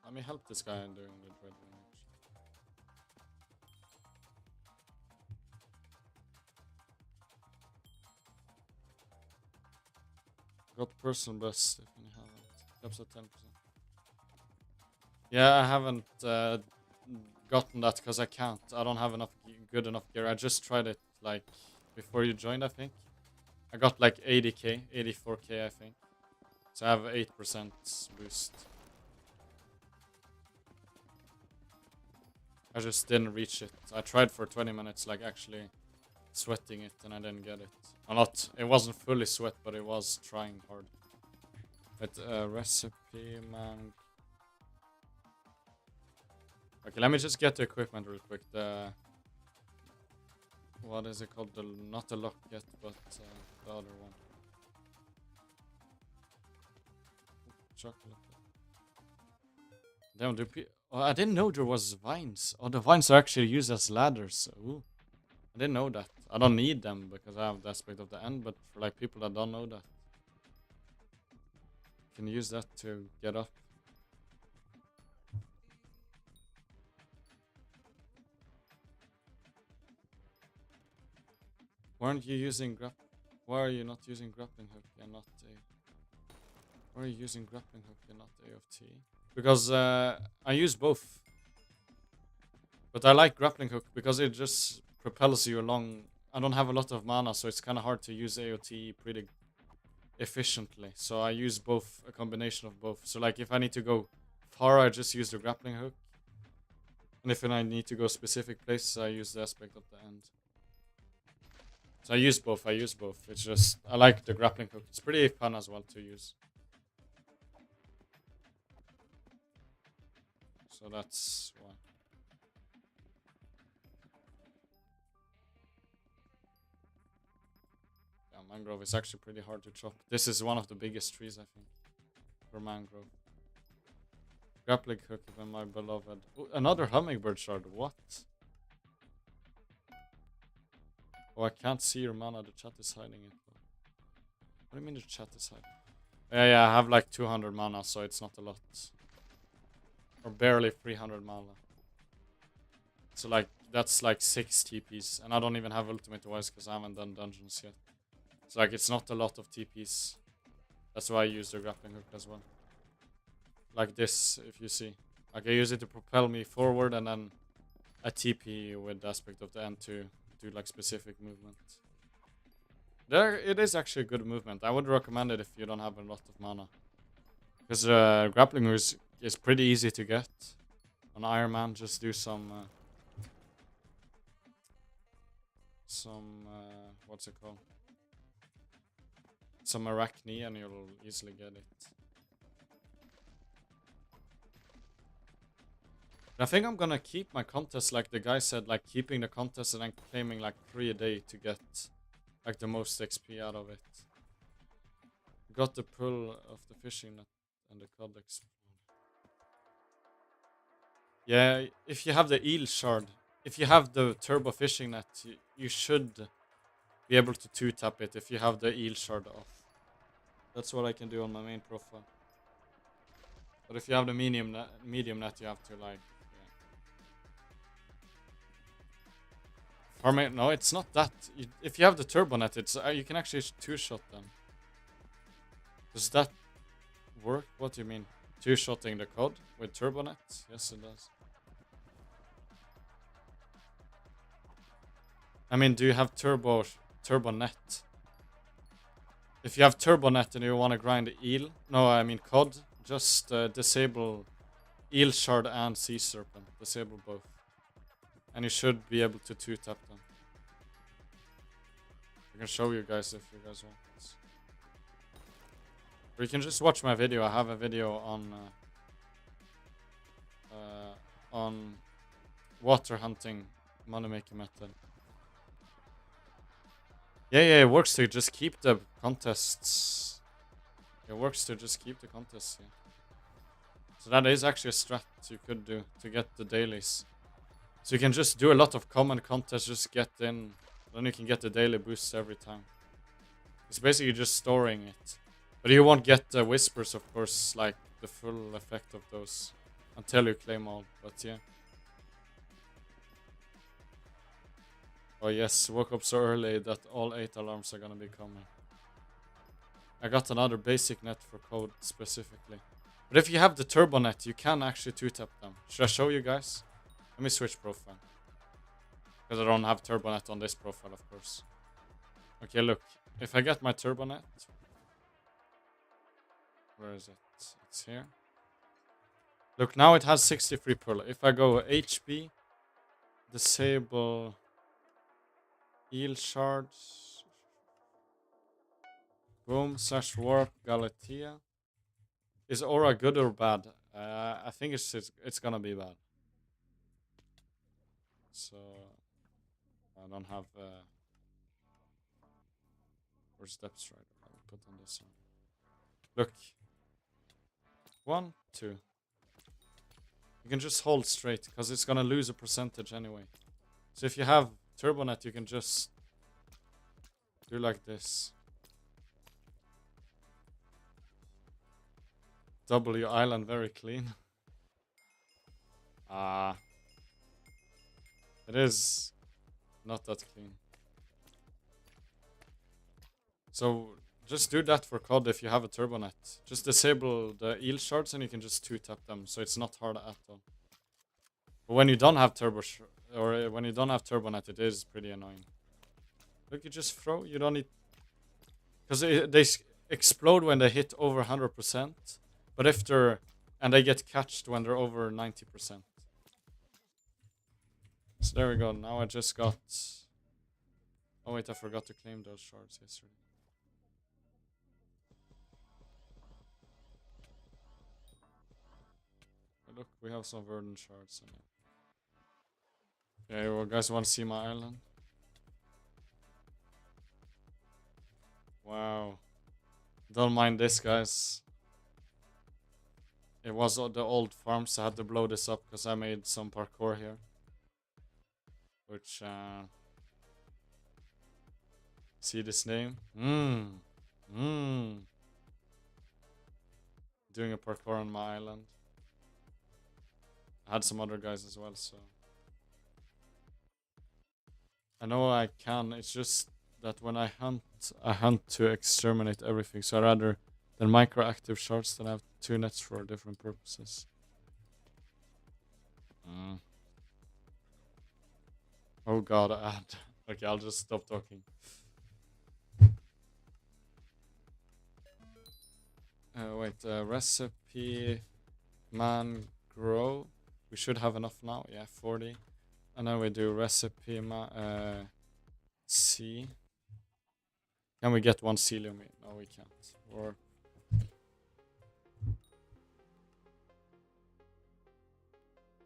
Let me help this guy in doing the dread damage. Got person best if you haven't. Caps at 10%. Yeah, I haven't gotten that because I can't. I don't have enough good enough gear. I just tried it like before you joined, I think. I got like 80k, 84k, I think. So I have 8% boost. I just didn't reach it. I tried for 20 minutes, like actually sweating it, and I didn't get it. It wasn't fully sweat, but it was trying hard. But recipe, man. Okay, let me just get the equipment real quick. What is it called? Not the locket, but the other one. chocolate. Damn, oh, I didn't know there was vines. Oh, the vines are actually used as ladders. Ooh. I didn't know that. I don't need them because I have the aspect of the end, but for like people that don't know that, you can use that to get up. Why aren't you using Why are you not using grappling hook and not a... Why are you using grappling hook and not A of T? Because I use both. But I like grappling hook because it just propels you along. I don't have a lot of mana, so it's kind of hard to use AOT pretty efficiently. So I use both, a combination of both. So like if I need to go far, I just use the grappling hook. And if I need to go specific places, I use the aspect of the end. So I use both. It's just, I like the grappling hook. It's pretty fun as well to use. So that's why. Yeah, mangrove is actually pretty hard to chop. This is one of the biggest trees, I think, for mangrove. Grappling hook even my beloved. Ooh, another hummingbird shard. What? Oh, I can't see your mana. The chat is hiding it. What do you mean the chat is hiding? Yeah, I have like 200 mana, so it's not a lot. Or barely 300 mana. So like, that's like 6 TPs. And I don't even have ultimate wise because I haven't done dungeons yet. So like, it's not a lot of TPs. That's why I use the grappling hook as well. Like this, if you see. Like I use it to propel me forward and then a TP with the aspect of the end to do like specific movement. It is actually a good movement. I would recommend it if you don't have a lot of mana. Because grappling is pretty easy to get. On Ironman, just do some what's it called? Some Arachne and you'll easily get it. I think I'm gonna keep my contest like the guy said, like keeping the contest and then claiming like 3 a day to get like the most XP out of it. Got the pull of the fishing net and the cod explode. Yeah, if you have the eel shard, if you have the turbo fishing net, you should be able to 2-tap it if you have the eel shard off. That's what I can do on my main profile. But if you have the medium net, you have to like... Farming, no, it's not that. If you have the turbo net, it's you can actually 2-shot them. Does that work? What do you mean? 2-shotting the cod with turbo net? Yes, it does. I mean, do you have turbo net? If you have turbo net and you want to grind eel, no, I mean cod, just disable eel shard and sea serpent. Disable both. And you should be able to 2-tap them. I can show you guys if you guys want. Or you can just watch my video. I have a video on water hunting money-making method. Yeah, it works to just keep the contests. It works to just keep the contests, yeah. So that is actually a strat you could do to get the dailies. So you can just do a lot of common contests, just get in. Then you can get the daily boosts every time. It's basically just storing it. But you won't get the whispers, of course, like the full effect of those until you claim all. But yeah. Oh yes, woke up so early that all 8 alarms are gonna be coming. I got another basic net for code specifically. But if you have the turbo net, you can actually 2-tap them. Should I show you guys? Let me switch profile. Because I don't have turbo net on this profile, of course. Okay, look. If I get my turbo net... Where is it? It's here. Look, now it has 63 pull. If I go HB, disable eel shards, boom, / warp, Galatea. Is aura good or bad? I think it's gonna be bad. So I don't have where's depth strider? I will put on this one. Look. 1, 2. You can just hold straight, because it's gonna lose a percentage anyway. So if you have Turbonet, you can just do like this. Double your island very clean. It is not that clean. So just do that for COD if you have a Turbonet. Just disable the eel shards and you can just 2-tap them, so it's not hard at all. But when you don't have when you don't have Turbonet, it is pretty annoying. Look, you just throw. You don't need, because they explode when they hit over 100%, but if they're and they get catched when they're over 90%. So there we go. Now I just got. Oh wait, I forgot to claim those shards yesterday. But look, we have some verdant shards. Yeah, well, guys, want to see my island? Wow. Don't mind this, guys. It was the old farm, so I had to blow this up because I made some parkour here. Which, see this name? Doing a parkour on my island. I had some other guys as well, so. I know I can, it's just that when I hunt to exterminate everything, so rather than microactive shards, then I have 2 nets for different purposes. Oh god, okay, I'll just stop talking. Wait, recipe mangrove. We should have enough now, yeah, 40. And then we do recipe C. Can we get 1 celium? No, we can't. Or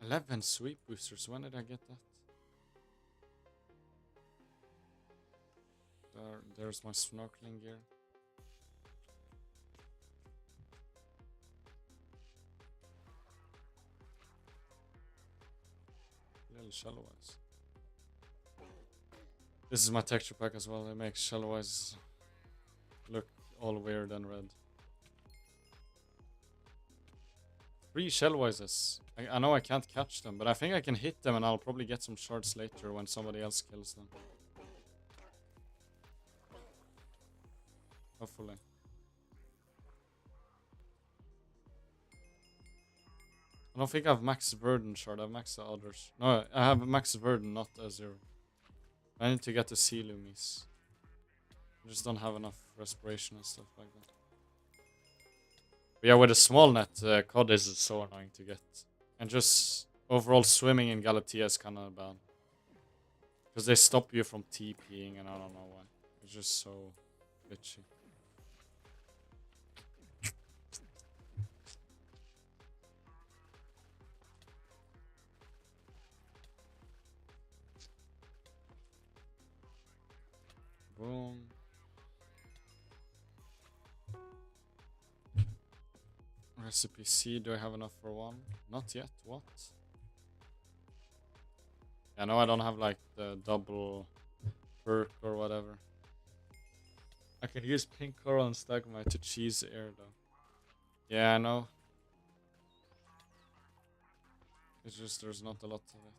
11 sweep boosters. When did I get that? There's my snorkeling gear. Little shallow eyes. This is my texture pack as well. It makes shallow eyes look all weird and red. 3 shallow eyes. I know I can't catch them, but I think I can hit them and I'll probably get some shards later when somebody else kills them. Hopefully. I don't think I have max burden shard. I have max the others. No, I have max burden, not a 0. I need to get the sea loomies. I just don't have enough respiration and stuff like that. But yeah, with a small net, COD is so annoying to get. And just overall swimming in Galatea is kind of bad. Because they stop you from TPing and I don't know why. It's just so bitchy. Boom. Recipe C, do I have enough for 1? Not yet, what? I know I don't have like the double perk or whatever. I can use pink coral and stalagmite to cheese air though. Yeah, I know. It's just there's not a lot of it.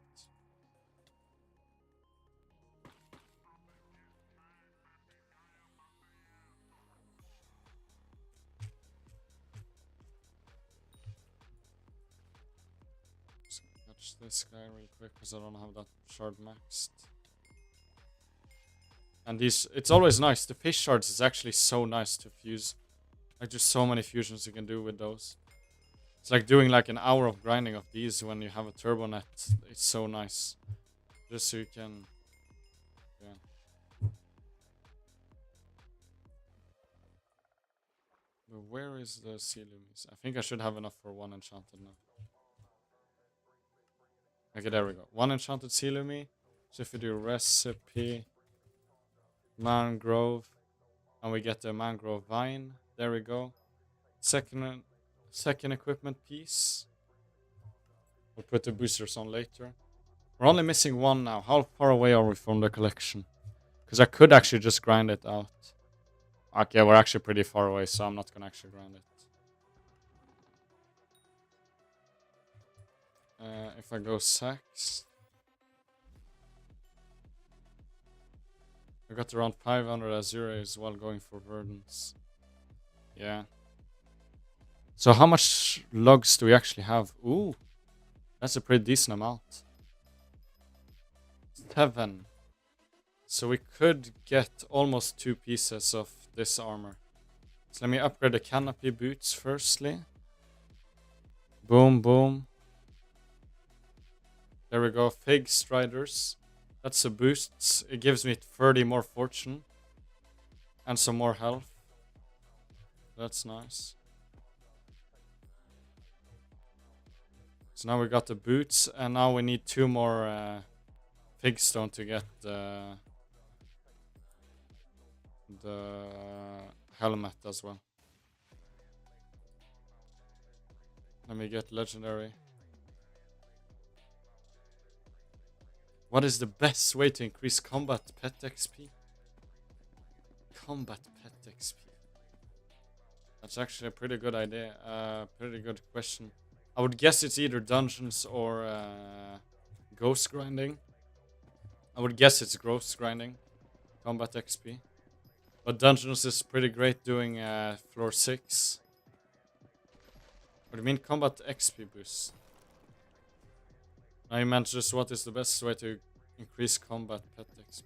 Catch this guy real quick because I don't have that shard maxed. And these, it's always nice. The fish shards is actually so nice to fuse. Like just so many fusions you can do with those. It's like doing like an hour of grinding of these when you have a turbo net. It's so nice. Just so you can, yeah. But where is the sea loomies? I think I should have enough for 1 enchanted now. Okay, there we go. 1 enchanted sea loomie. So if we do recipe mangrove and we get the mangrove vine, there we go. second equipment piece. We'll put the boosters on later. We're only missing one now. How far away are we from the collection? Because I could actually just grind it out. Okay, we're actually pretty far away, so I'm not gonna actually grind it. If I go sacks, I got around 500 Azures while going for verdants. Yeah. So how much logs do we actually have? Ooh, that's a pretty decent amount. 7. So we could get almost 2 pieces of this armor. So let me upgrade the canopy boots firstly. Boom, boom. There we go, Fig Striders. That's a boost. It gives me 30 more fortune. And some more health. That's nice. So now we got the boots, and now we need 2 more Fig Stone to get the helmet as well. Let me get legendary. What is the best way to increase combat pet XP? Combat pet XP. That's actually a pretty good idea. Pretty good question. I would guess it's either dungeons or ghost grinding. I would guess it's ghost grinding. Combat XP. But dungeons is pretty great doing floor 6. What do you mean combat XP boost? I meant just what is the best way to increase combat pet XP.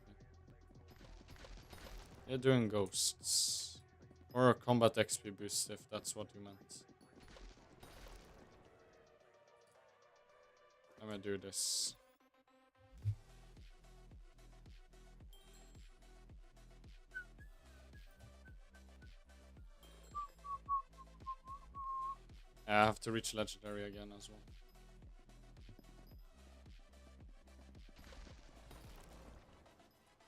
You're doing ghosts. Or a combat XP boost if that's what you meant. Let me do this. I have to reach legendary again as well.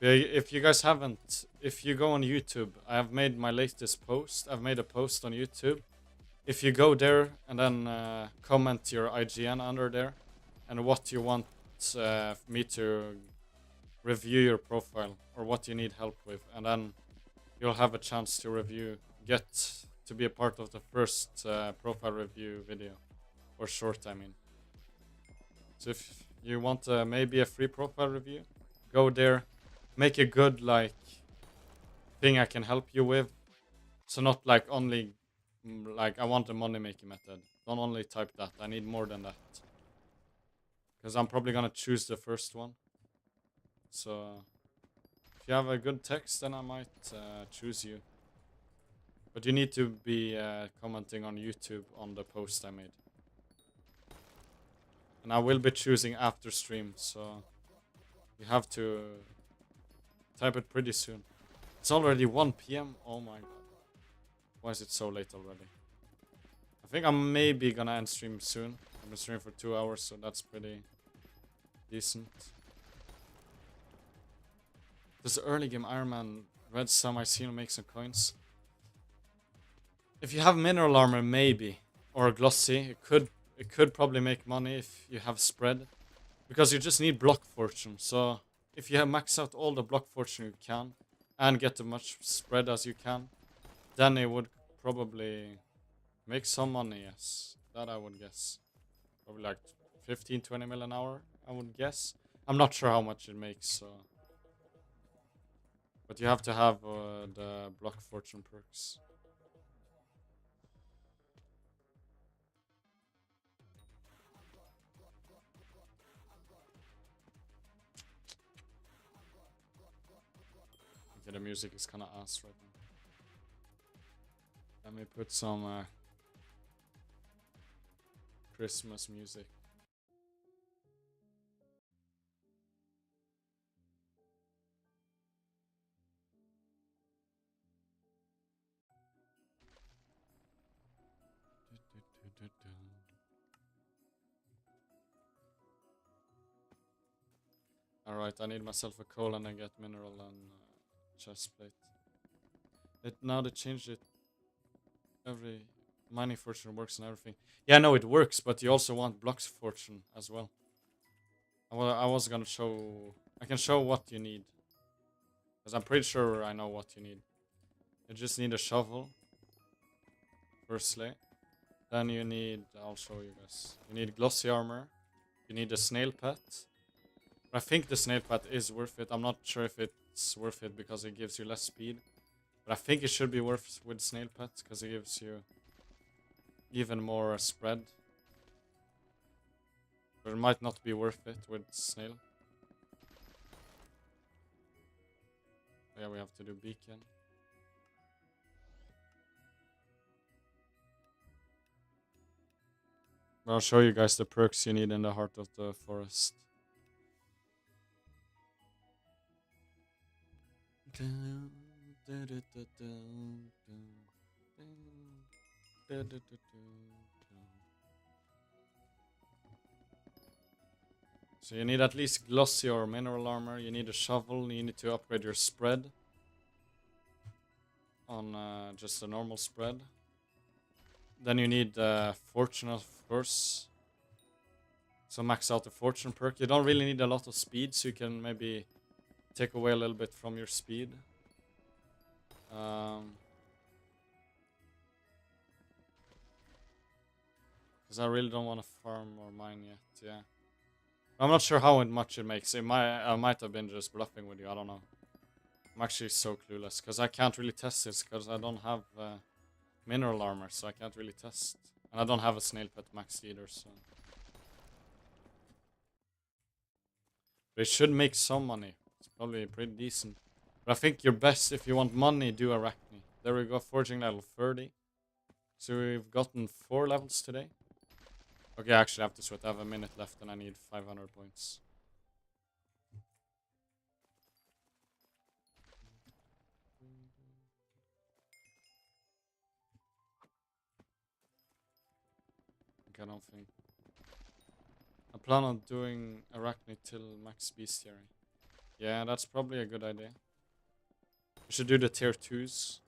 If you guys haven't, if you go on YouTube, I have made my latest post. I've made a post on YouTube. If you go there and then comment your IGN under there and what you want me to review your profile or what you need help with, and then you'll have a chance to get to be a part of the first profile review video, or short I mean. So if you want maybe a free profile review, go there. Make a good thing I can help you with. So not only I want a money making method. Don't only type that. I need more than that. Because I'm probably gonna choose the first one. So if you have a good text, then I might choose you. But you need to be commenting on YouTube on the post I made. And I will be choosing after stream, so you have to type it pretty soon. It's already 1 PM. Oh my god. Why is it so late already? I think I'm maybe gonna end stream soon. I've been streaming for 2 hours, so that's pretty decent. Does early game Ironman red semi-seal make some coins? If you have mineral armor, maybe. Or glossy. It could probably make money if you have spread. Because you just need block fortune, so if you have maxed out all the block fortune you can, and get as much spread as you can, then it would probably make some money, yes. That I would guess. Probably 15-20 mil an hour, I would guess. I'm not sure how much it makes, so. But you have to have the block fortune perks. Okay, the music is kind of ass right now. Let me put some Christmas music. Alright, I need myself a coal and I get mineral and chest plate. Now they changed it every mining fortune works and everything. Yeah, no, it works, but you also want blocks fortune as well. I was gonna show. I can show what you need, because I'm pretty sure I know what you need. You just need a shovel. Firstly, then you need. I'll show you guys. You need glossy armor. You need a snail pet. I think the snail pet is worth it. I'm not sure if it's worth it because it gives you less speed. But I think it should be worth with snail pet because it gives you even more spread. But it might not be worth it with snail. Yeah, we have to do beacon. But I'll show you guys the perks you need in the heart of the forest. So you need at least glossy or mineral armor. You need a shovel. You need to upgrade your spread on just a normal spread. Then you need fortune, of course. So max out the fortune perk. You don't really need a lot of speed, so you can maybe take away a little bit from your speed. Because I really don't want to farm or mine yet, yeah. I'm not sure how much it makes. I might have been just bluffing with you, I don't know. I'm actually so clueless, because I can't really test this, because I don't have mineral armor, so I can't really test. And I don't have a snail pet max either, so... But it should make some money. It's probably pretty decent. But I think your best, if you want money, do Arachne. There we go, forging level 30. So we've gotten 4 levels today. Okay, I actually have to sweat. I have a minute left and I need 500 points. Okay, I don't think. I plan on doing Arachne till max bestiary. Yeah, that's probably a good idea. We should do the tier 2s.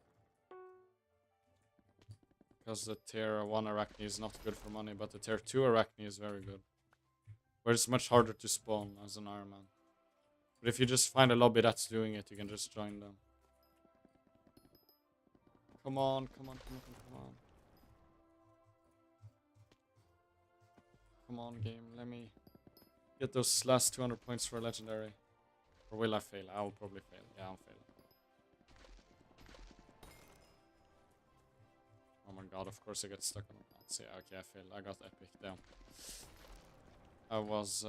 Because the tier 1 Arachne is not good for money, but the tier 2 Arachne is very good. Where it's much harder to spawn as an Ironman. But if you just find a lobby that's doing it, you can just join them. Come on, come on, come on, come on. Come on, game. Let me get those last 200 points for a legendary. Or will I fail? I'll probably fail. Yeah, I'll fail. Oh my god, of course I get stuck on the paths. Yeah, okay, I failed. I got epic. Damn. I was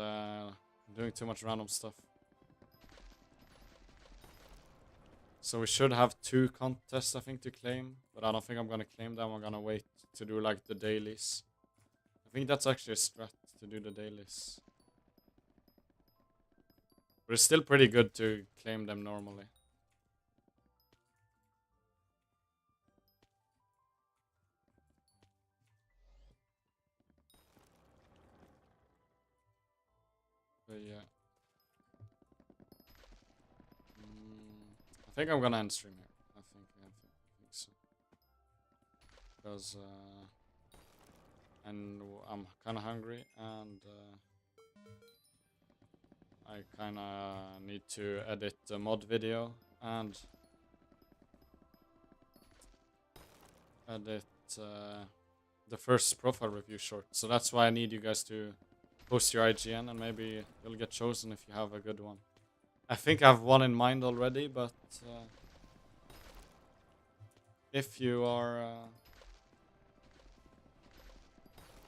doing too much random stuff. So we should have 2 contests, I think, to claim. But I don't think I'm gonna claim them. I'm gonna wait to do, like, the dailies. I think that's actually a strat, to do the dailies. But it's still pretty good to claim them normally. But yeah. I think I'm gonna end stream here. I think so. Because and I'm kind of hungry, and I kind of need to edit the mod video and edit the first profile review short. So that's why I need you guys to post your IGN, and maybe you'll get chosen if you have a good one. I think I have one in mind already, but if you are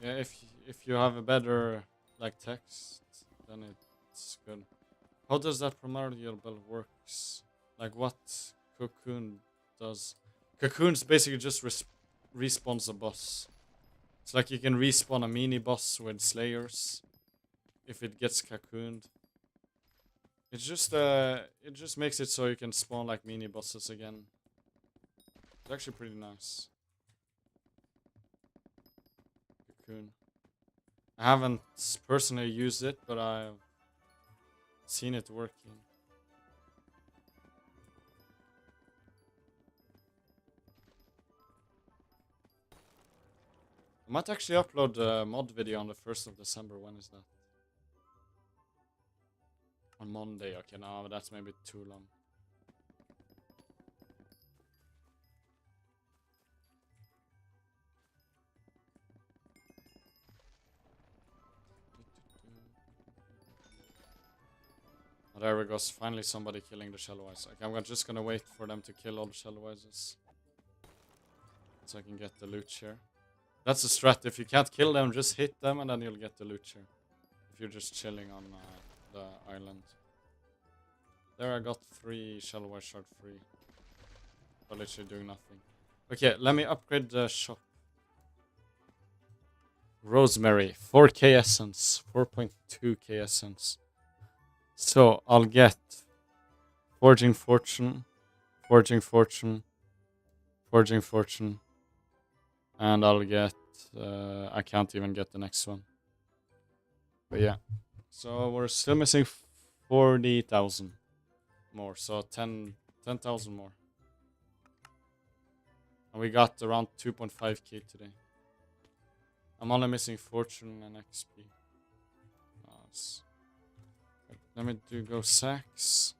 yeah, if you have a better like text, then it's good. How does that primordial bell works? Like what cocoon does? Cocoons basically just respawns a boss. It's like you can respawn a mini boss with slayers if it gets cocooned. It just makes it so you can spawn like mini bosses again. It's actually pretty nice. Cocoon. I haven't personally used it, but I've seen it working. might actually upload a mod video on the 1st of December. When is that? On Monday. Okay, no, that's maybe too long. Oh, there we go. Finally somebody killing the Shellwise. Okay, I'm just gonna wait for them to kill all the Shellwises. So I can get the loot share. That's the strat. If you can't kill them, just hit them and then you'll get the loot share. If you're just chilling on the island. There I got 3 Shellwise shard free. But literally doing nothing. Okay, let me upgrade the shop. Rosemary, 4k essence, 4.2k essence. So I'll get Foraging Fortune, Foraging Fortune, Foraging Fortune, and I'll get, I can't even get the next one. But yeah, so we're still missing 40,000 more, so 10,000 more. And we got around 2.5k today. I'm only missing Fortune and XP. Nice. Let me go sacks.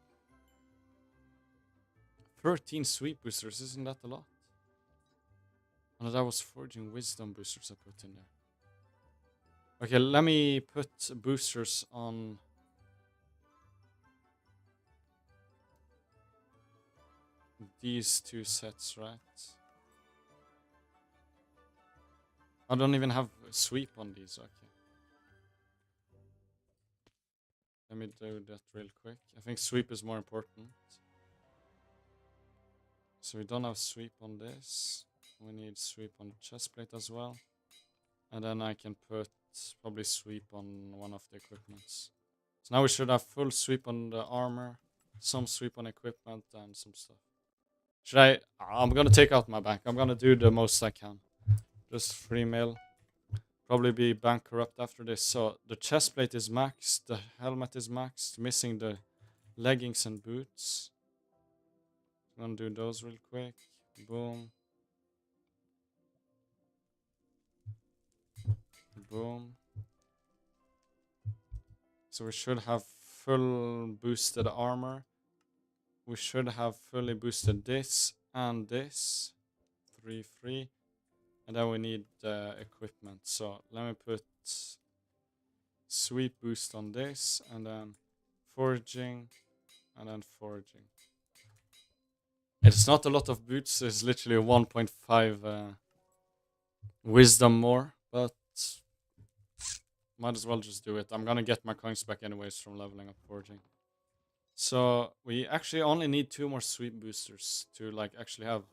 13 sweep boosters, isn't that a lot? Oh, no, that was Foraging Wisdom boosters I put in there. Okay, let me put boosters on... these 2 sets, right? I don't even have a sweep on these, okay. Let me do that real quick. I think sweep is more important. So we don't have sweep on this. We need sweep on the chest plate as well. And then I can put probably sweep on one of the equipments. So now we should have full sweep on the armor, some sweep on equipment, and some stuff. Should I? I'm gonna take out my bank. I'm gonna do the most I can. Just free mail. Probably be bank corrupt after this. So the chest plate is maxed, the helmet is maxed, missing the leggings and boots. I'm gonna do those real quick. Boom. Boom. So we should have full boosted armor. We should have fully boosted this and this. 3. And then we need equipment. So let me put sweep boost on this, and then foraging, and then foraging. It's not a lot of boots. It's literally 1.5 wisdom more, but might as well just do it. I'm gonna get my coins back anyways from leveling up foraging. So we actually only need 2 more sweep boosters to like actually have,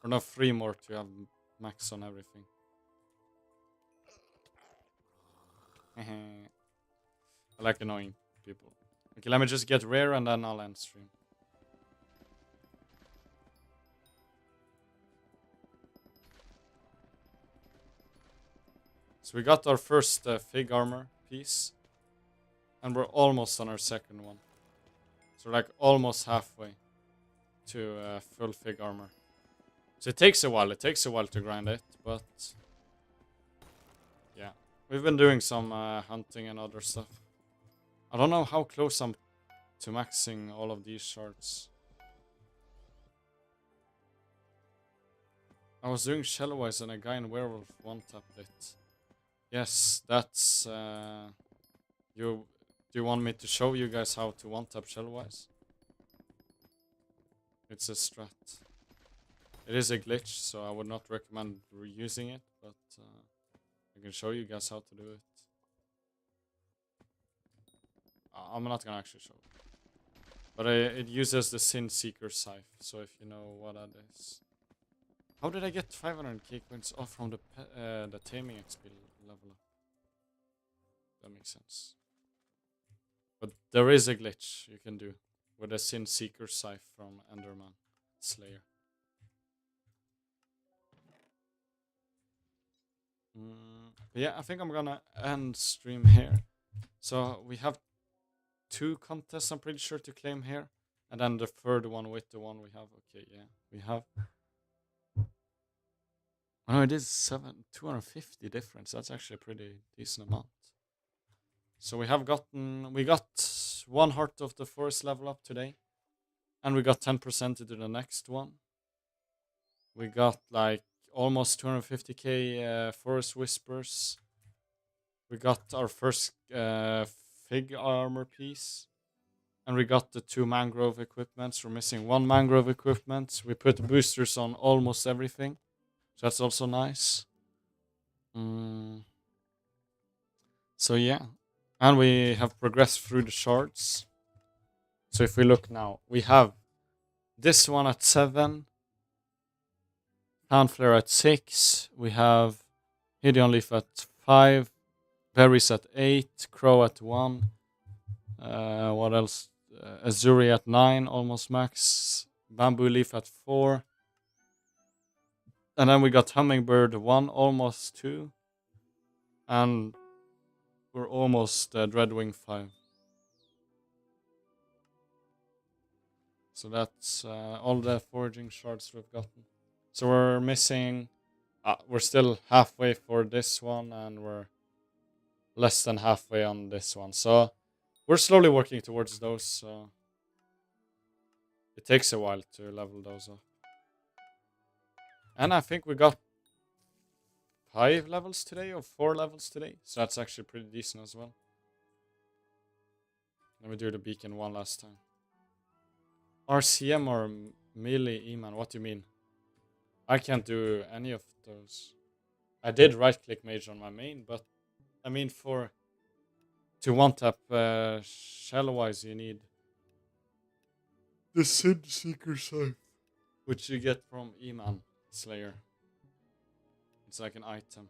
or no, 3 more to have max on everything. I like annoying people. Okay, let me just get rare and then I'll end stream. So we got our first fig armor piece. And we're almost on our second one. So we're like almost halfway to full fig armor. So it takes a while. It takes a while to grind it, but yeah. We've been doing some hunting and other stuff. I don't know how close I'm to maxing all of these shards. I was doing Shellwise and a guy in Werewolf one-tapped it. Yes, that's... Do you want me to show you guys how to one-tap Shellwise? It's a strat. It is a glitch, so I would not recommend reusing it, but I can show you guys how to do it. I'm not gonna actually show it. But it uses the Sin Seeker Scythe, so if you know what that is. How did I get 500k coins off from the Taming XP level up? That makes sense. But there is a glitch you can do with the Sin Seeker Scythe from Enderman Slayer. But yeah, I think I'm gonna end stream here. So we have 2 contests, I'm pretty sure, to claim here. And then the third one with the one we have. Okay, yeah, we have. Oh, no, it is 250 difference. That's actually a pretty decent amount. So we got 1 Heart of the Forest level up today. And we got 10% into the next one. We got like almost 250k Forest Whispers. We got our first Fig armor piece. And we got the 2 mangrove equipments. We're missing 1 mangrove equipment. We put boosters on almost everything. So that's also nice. So yeah. And we have progressed through the shards. So if we look now, we have this one at 7. Fanflare at 6. We have Hideon Leaf at 5. Berries at 8. Crow at 1. What else? Azuri at 9, almost max. Bamboo Leaf at 4. And then we got Hummingbird 1, almost 2. And we're almost Dreadwing 5. So that's all the foraging shards we've gotten. So we're missing... we're still halfway for this one, and we're less than halfway on this one. So we're slowly working towards those. So it takes a while to level those up. And I think we got 5 levels today, or 4 levels today. So that's actually pretty decent as well. Let me do the beacon one last time. RCM or melee E-man? What do you mean? I can't do any of those. I did right-click mage on my main, but I mean to one-tap shell-wise you need the Sid Seeker Scythe, which you get from E-man Slayer. It's like an item,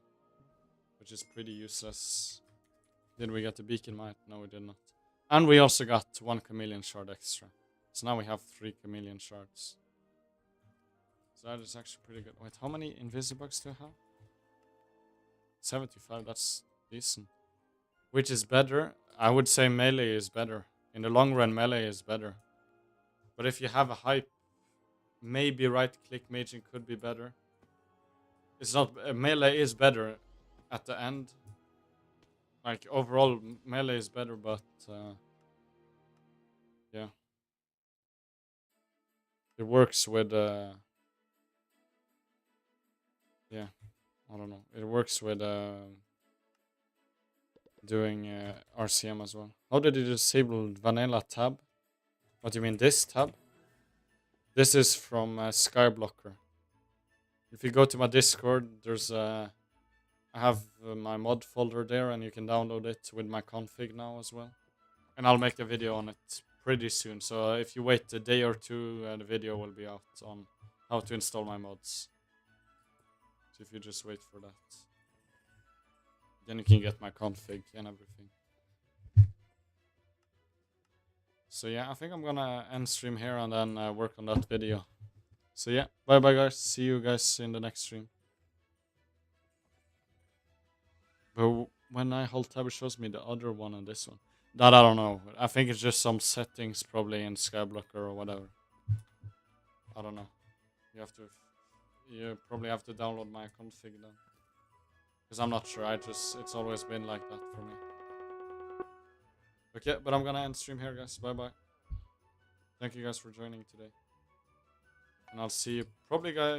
which is pretty useless. Did we get the beacon might? No, we did not. And we also got 1 chameleon shard extra. So now we have 3 chameleon shards. So that is actually pretty good. Wait, how many invisibugs do I have? 75, that's decent. Which is better? I would say melee is better. In the long run, melee is better. But if you have a hype, maybe right-click maging could be better. It's not... melee is better at the end. Like, overall, melee is better, but... yeah. It works with... yeah, I don't know. It works with doing RCM as well. How did you disable vanilla tab? What do you mean, this tab? This is from Skyblocker. If you go to my Discord, there's I have my mod folder there, and you can download it with my config now as well. And I'll make a video on it pretty soon. So if you wait a day or two, the video will be out on how to install my mods. So if you just wait for that, then you can get my config and everything. So yeah, I think I'm gonna end stream here and then work on that video. So yeah, bye bye guys. See you guys in the next stream. But when I hold tab, it shows me the other one and this one. That I don't know. I think it's just some settings probably in Skyblocker or whatever. I don't know. You probably have to download my config then. Because I'm not sure. It's always been like that for me. Okay, but I'm gonna end stream here, guys. Bye bye. Thank you guys for joining today. And I'll see you probably, guys.